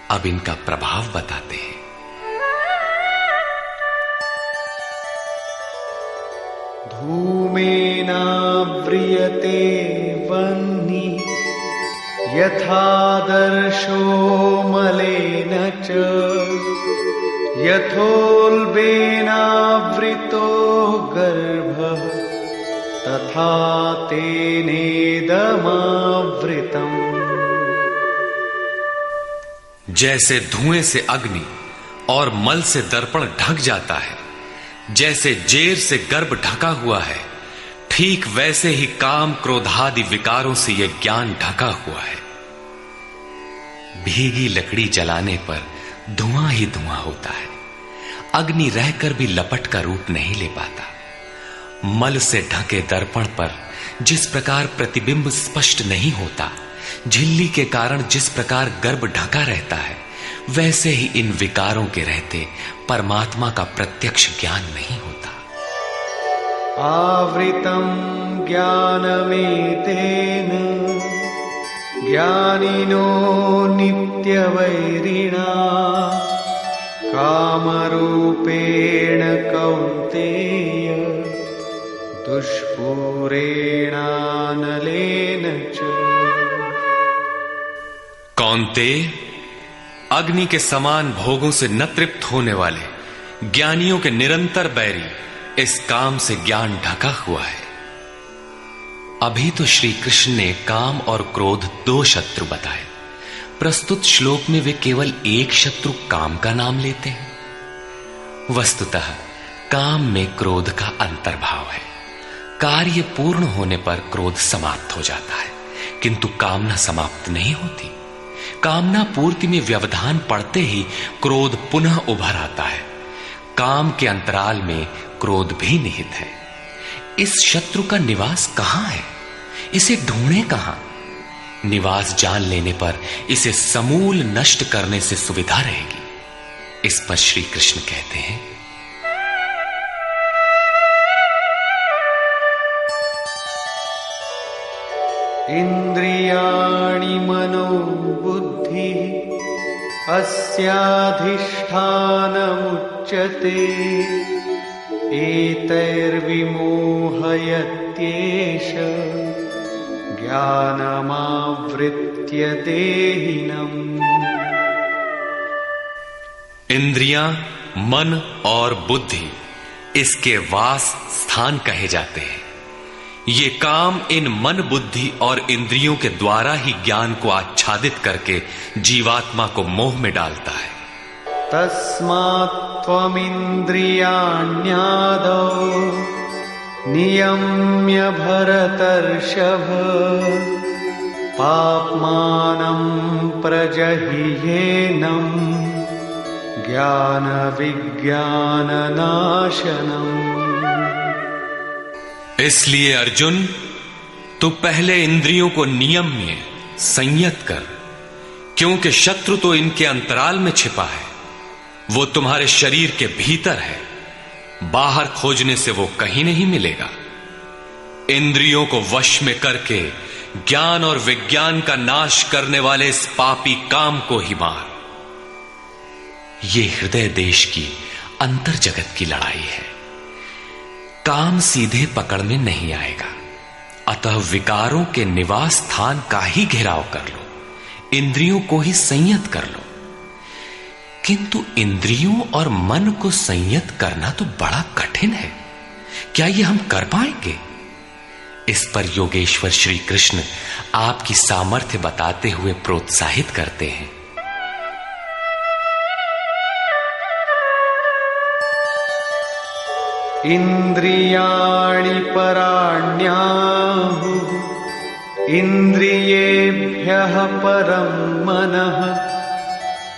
अब इनका प्रभाव बताते हैं। धूमेनाव्रियते वह्निः यथादर्शो मलेन च यथोल्बेनावृतो गर्भः तथा तेनेदमावृतम्। जैसे धुएं से अग्नि और मल से दर्पण ढक जाता है, जैसे जेर से गर्भ ढका हुआ है, ठीक वैसे ही काम क्रोधादि विकारों से यह ज्ञान ढका हुआ है। भीगी लकड़ी जलाने पर धुआं ही धुआं होता है। अग्नि रहकर भी लपट का रूप नहीं ले पाता। मल से ढके दर्पण पर जिस प्रकार प्रतिबिंब स्पष्ट नहीं होता, झिल्ली के कारण जिस प्रकार गर्भ ढका रहता है, वैसे ही इन विकारों के रहते परमात्मा का प्रत्यक्ष ज्ञान नहीं होता। आवृतं ज्ञानमेतेन ज्ञानिनो नित्यवैरिणा कामरूपेण कौन्तेय दुष्पूरेणानलेन च। कौन्तेय, अग्नि के समान भोगों से न तृप्त होने वाले ज्ञानियों के निरंतर बैरी इस काम से ज्ञान ढका हुआ है। अभी तो श्री कृष्ण ने काम और क्रोध दो शत्रु बताए। प्रस्तुत श्लोक में वे केवल एक शत्रु काम का नाम लेते हैं। वस्तुतः काम में क्रोध का अंतर्भाव है। कार्य पूर्ण होने पर क्रोध समाप्त हो जाता है, किंतु कामना समाप्त नहीं होती। कामना पूर्ति में व्यवधान पड़ते ही क्रोध पुनः उभर आता है। काम के अंतराल में क्रोध भी निहित है। इस शत्रु का निवास कहां है? इसे ढूंढे कहां? निवास जान लेने पर इसे समूल नष्ट करने से सुविधा रहेगी। इस पर श्री कृष्ण कहते हैं, इंद्रियाणि मनो बुद्धि अस्याधिष्ठानमुच्यते एतैर्विमोहयत्येष ज्ञानमावृत्य देहिनम्। इंद्रियां, मन और बुद्धि इसके वास स्थान कहे जाते हैं। ये काम इन मन, बुद्धि और इंद्रियों के द्वारा ही ज्ञान को आच्छादित करके जीवात्मा को मोह में डालता है। तस्मात् त्वमिन्द्रियाण्यादौ नियम्य भरतर्षभ पाप्मानं प्रजह्येनं ज्ञानविज्ञाननाशनम्। इसलिए अर्जुन, तू पहले इंद्रियों को नियम में संयत कर, क्योंकि शत्रु तो इनके अंतराल में छिपा है। वो तुम्हारे शरीर के भीतर है, बाहर खोजने से वो कहीं नहीं मिलेगा। इंद्रियों को वश में करके ज्ञान और विज्ञान का नाश करने वाले इस पापी काम को ही मार। ये हृदय देश की अंतर जगत की लड़ाई है। काम सीधे पकड़ में नहीं आएगा, अतः विकारों के निवास स्थान का ही घेराव कर लो, इंद्रियों को ही संयत कर लो। किंतु इंद्रियों और मन को संयत करना तो बड़ा कठिन है। क्या ये हम कर पाएंगे? इस पर योगेश्वर श्री कृष्ण आपकी सामर्थ्य बताते हुए प्रोत्साहित करते हैं। इंद्रियाणि पराण्याहुः इंद्रियेभ्यः परं मनः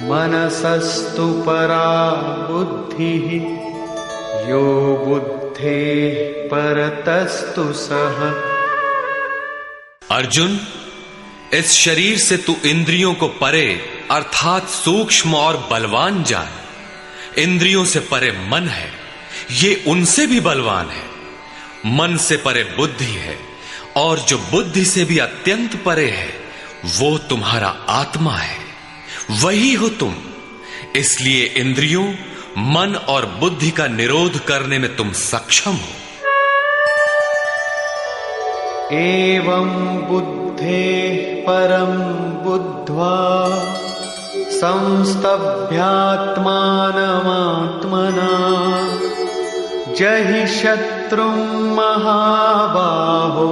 मनसस्तु परा बुद्धिः यो बुद्धेः परतस्तु सः। अर्जुन, इस शरीर से तू इंद्रियों को परे अर्थात सूक्ष्म और बलवान जान। इंद्रियों से परे मन है, ये उनसे भी बलवान है। मन से परे बुद्धि है, और जो बुद्धि से भी अत्यंत परे है वो तुम्हारा आत्मा है, वही हो तुम। इसलिए इंद्रियों, मन और बुद्धि का निरोध करने में तुम सक्षम हो। एवं बुद्धेः परं बुद्ध्वा संस्तभ्यात्मानमात्मना जहि शत्रुं महाबाहो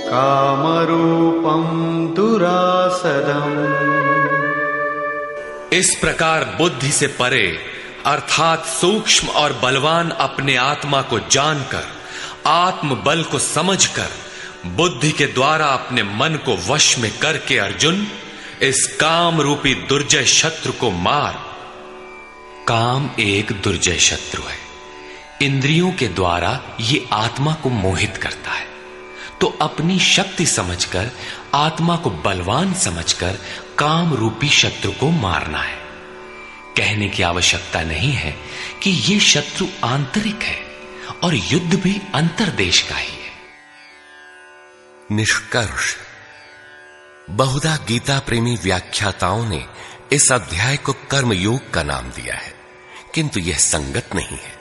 कामरूपं दुरासदम्। इस प्रकार बुद्धि से परे अर्थात सूक्ष्म और बलवान अपने आत्मा को जानकर, आत्म बल को समझकर, बुद्धि के द्वारा अपने मन को वश में करके अर्जुन इस काम रूपी दुर्जय शत्रु को मार। काम एक दुर्जय शत्रु है। इंद्रियों के द्वारा ये आत्मा को मोहित करता है, तो अपनी शक्ति समझकर, आत्मा को बलवान समझकर काम रूपी शत्रु को मारना है। कहने की आवश्यकता नहीं है कि ये शत्रु आंतरिक है और युद्ध भी अंतर्देश का ही है। निष्कर्ष, बहुधा गीता प्रेमी व्याख्याताओं ने इस अध्याय को कर्मयोग का नाम दिया है, किंतु यह संगत नहीं है।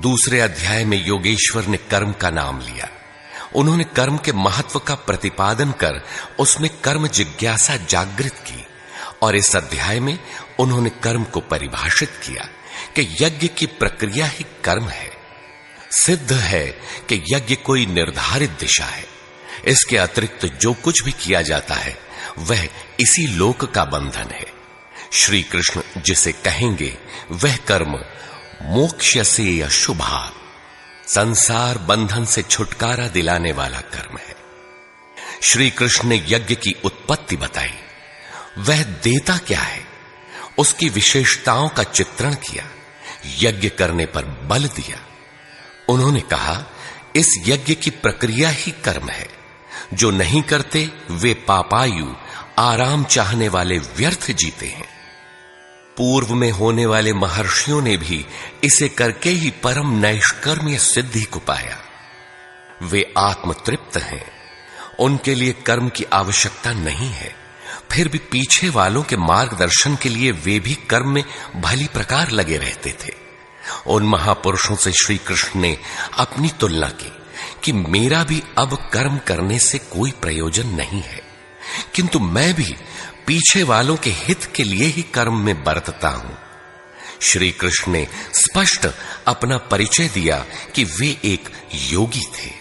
दूसरे अध्याय में योगेश्वर ने कर्म का नाम लिया। उन्होंने कर्म के महत्व का प्रतिपादन कर उसमें कर्म जिज्ञासा जागृत की, और इस अध्याय में उन्होंने कर्म को परिभाषित किया कि यज्ञ की प्रक्रिया ही कर्म है। सिद्ध है कि यज्ञ कोई निर्धारित दिशा है। इसके अतिरिक्त जो कुछ भी किया जाता है वह इसी लोक का बंधन है। श्री कृष्ण जिसे कहेंगे वह कर्म मोक्ष्यसे अशुभात्, संसार बंधन से छुटकारा दिलाने वाला कर्म है। श्री कृष्ण ने यज्ञ की उत्पत्ति बताई, वह देता क्या है, उसकी विशेषताओं का चित्रण किया, यज्ञ करने पर बल दिया। उन्होंने कहा इस यज्ञ की प्रक्रिया ही कर्म है। जो नहीं करते वे पापायु, आराम चाहने वाले व्यर्थ जीते हैं। पूर्व में होने वाले महर्षियों ने भी इसे करके ही परम नैष्कर्म्य सिद्धि को पाया। वे आत्मतृप्त हैं, उनके लिए कर्म की आवश्यकता नहीं है। फिर भी पीछे वालों के मार्गदर्शन के लिए वे भी कर्म में भली प्रकार लगे रहते थे। उन महापुरुषों से श्री कृष्ण ने अपनी तुलना की कि मेरा भी अब कर्म करने से कोई प्रयोजन नहीं है, किंतु मैं भी पीछे वालों के हित के लिए ही कर्म में बरतता हूं। श्री कृष्ण ने स्पष्ट अपना परिचय दिया कि वे एक योगी थे।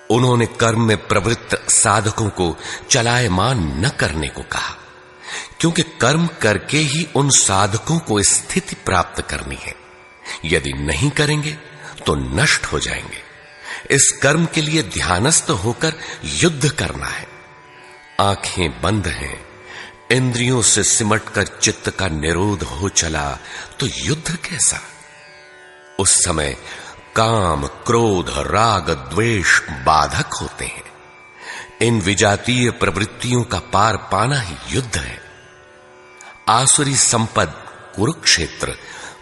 उन्होंने कर्म में प्रवृत्त साधकों को चलायमान न करने को कहा, क्योंकि कर्म करके ही उन साधकों को स्थिति प्राप्त करनी है। यदि नहीं करेंगे तो नष्ट हो जाएंगे। इस कर्म के लिए ध्यानस्थ होकर युद्ध करना है। आंखें बंद हैं, इंद्रियों से सिमटकर चित्त का निरोध हो चला तो युद्ध कैसा। उस समय काम, क्रोध, राग, द्वेष बाधक होते हैं। इन विजातीय प्रवृत्तियों का पार पाना ही युद्ध है। आसुरी संपद कुरुक्षेत्र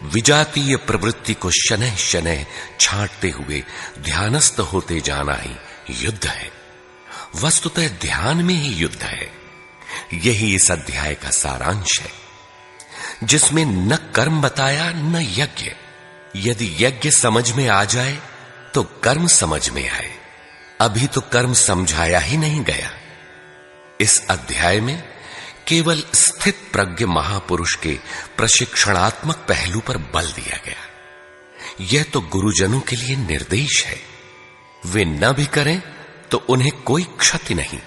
विजातीय प्रवृत्ति को शनैः शनैः छांटते हुए ध्यानस्थ होते जाना ही युद्ध है। वस्तुतः ध्यान में ही युद्ध है। यही इस अध्याय का सारांश है, जिसमें न कर्म बताया न यज्ञ। यदि यज्ञ समझ में आ जाए तो कर्म समझ में आए। अभी तो कर्म समझाया ही नहीं गया। इस अध्याय में केवल स्थित प्रज्ञ महापुरुष के प्रशिक्षणात्मक पहलू पर बल दिया गया। यह तो गुरुजनों के लिए निर्देश है। वे न भी करें तो उन्हें कोई क्षति नहीं,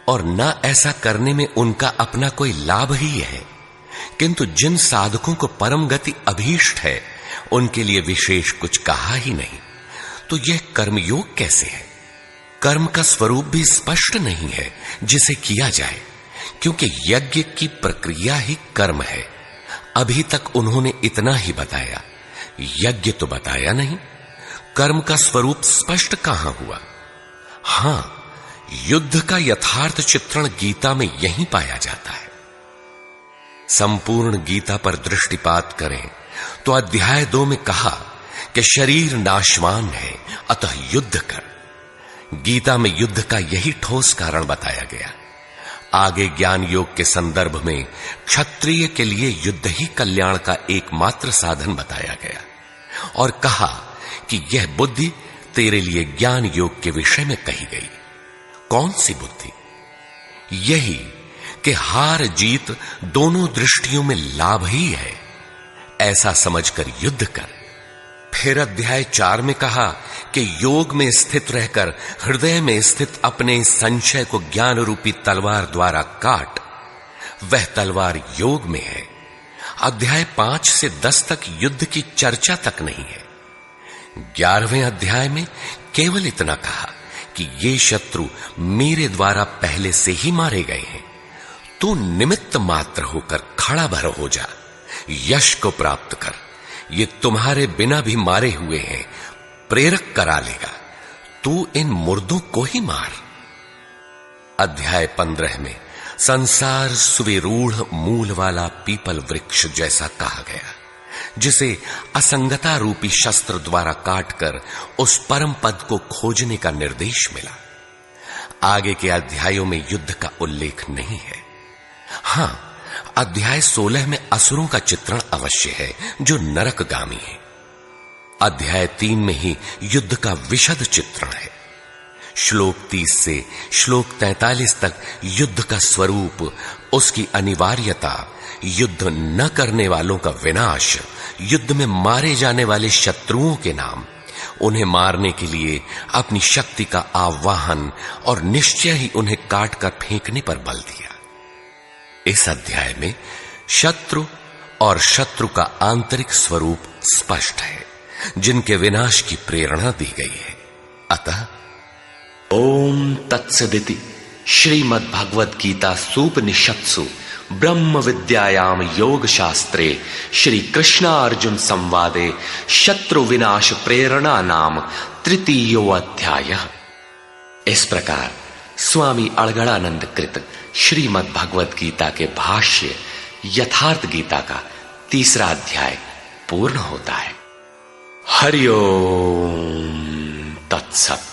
और न ऐसा करने में उनका अपना कोई लाभ ही है। किंतु जिन साधकों को परम गति अभीष्ट है, उनके लिए विशेष कुछ कहा ही नहीं। तो यह कर्मयोग कैसे है? कर्म का स्वरूप भी स्पष्ट नहीं है जिसे किया जाए, क्योंकि यज्ञ की प्रक्रिया ही कर्म है। अभी तक उन्होंने इतना ही बताया, यज्ञ तो बताया नहीं। कर्म का स्वरूप स्पष्ट कहां हुआ? हां, युद्ध का यथार्थ चित्रण गीता में यहीं पाया जाता है। संपूर्ण गीता पर दृष्टिपात करें तो अध्याय 2 में कहा कि शरीर नाशवान है, अतः युद्ध कर। गीता में युद्ध का यही ठोस कारण बताया गया। आगे ज्ञान योग के संदर्भ में क्षत्रिय के लिए युद्ध ही कल्याण का एकमात्र साधन बताया गया, और कहा कि यह बुद्धि तेरे लिए ज्ञान योग के विषय में कही गई। कौन सी बुद्धि? यही कि हार जीत दोनों दृष्टियों में लाभ ही है, ऐसा समझकर युद्ध कर। फिर अध्याय 4 में कहा कि योग में स्थित रहकर हृदय में स्थित अपने संशय को ज्ञान रूपी तलवार द्वारा काट। वह तलवार योग में है। अध्याय 5 से 10 तक युद्ध की चर्चा तक नहीं है। 11वें अध्याय में केवल इतना कहा कि ये शत्रु मेरे द्वारा पहले से ही मारे गए हैं। तू निमित्त मात्र होकर खड़ा भर हो जा, यश को प्राप्त कर। ये तुम्हारे बिना भी मारे हुए हैं, प्रेरक करा लेगा। तू इन मुर्दों को ही मार। अध्याय 15 में संसार सुविरूढ़ मूल वाला पीपल वृक्ष जैसा कहा गया, जिसे असंगता रूपी शस्त्र द्वारा काटकर उस परम पद को खोजने का निर्देश मिला। आगे के अध्यायों में युद्ध का उल्लेख नहीं है। हां, अध्याय 16 में असुरों का चित्रण अवश्य है, जो नरकगामी है। अध्याय 3 में ही युद्ध का विशद चित्रण है। श्लोक 30 से श्लोक 43 तक युद्ध का स्वरूप, उसकी अनिवार्यता, युद्ध न करने वालों का विनाश, युद्ध में मारे जाने वाले शत्रुओं के नाम, उन्हें मारने के लिए अपनी शक्ति का आह्वान और निश्चय ही उन्हें काटकर फेंकने पर बल दिया। इस अध्याय में शत्रु और शत्रु का आंतरिक स्वरूप स्पष्ट है, जिनके विनाश की प्रेरणा दी गई है। अतः ओम तत्सदिति श्रीमद् भगवद गीता सूपनिषत्सु ब्रह्म विद्यायाम योग शास्त्रे श्री कृष्णार्जुन संवादे शत्रु विनाश प्रेरणा नाम तृतीयो अध्याय। इस प्रकार स्वामी अड़गड़ानंद कृत श्रीमद् भगवद गीता के भाष्य यथार्थ गीता का 3रा अध्याय पूर्ण होता है। हरि ओम तत्सत।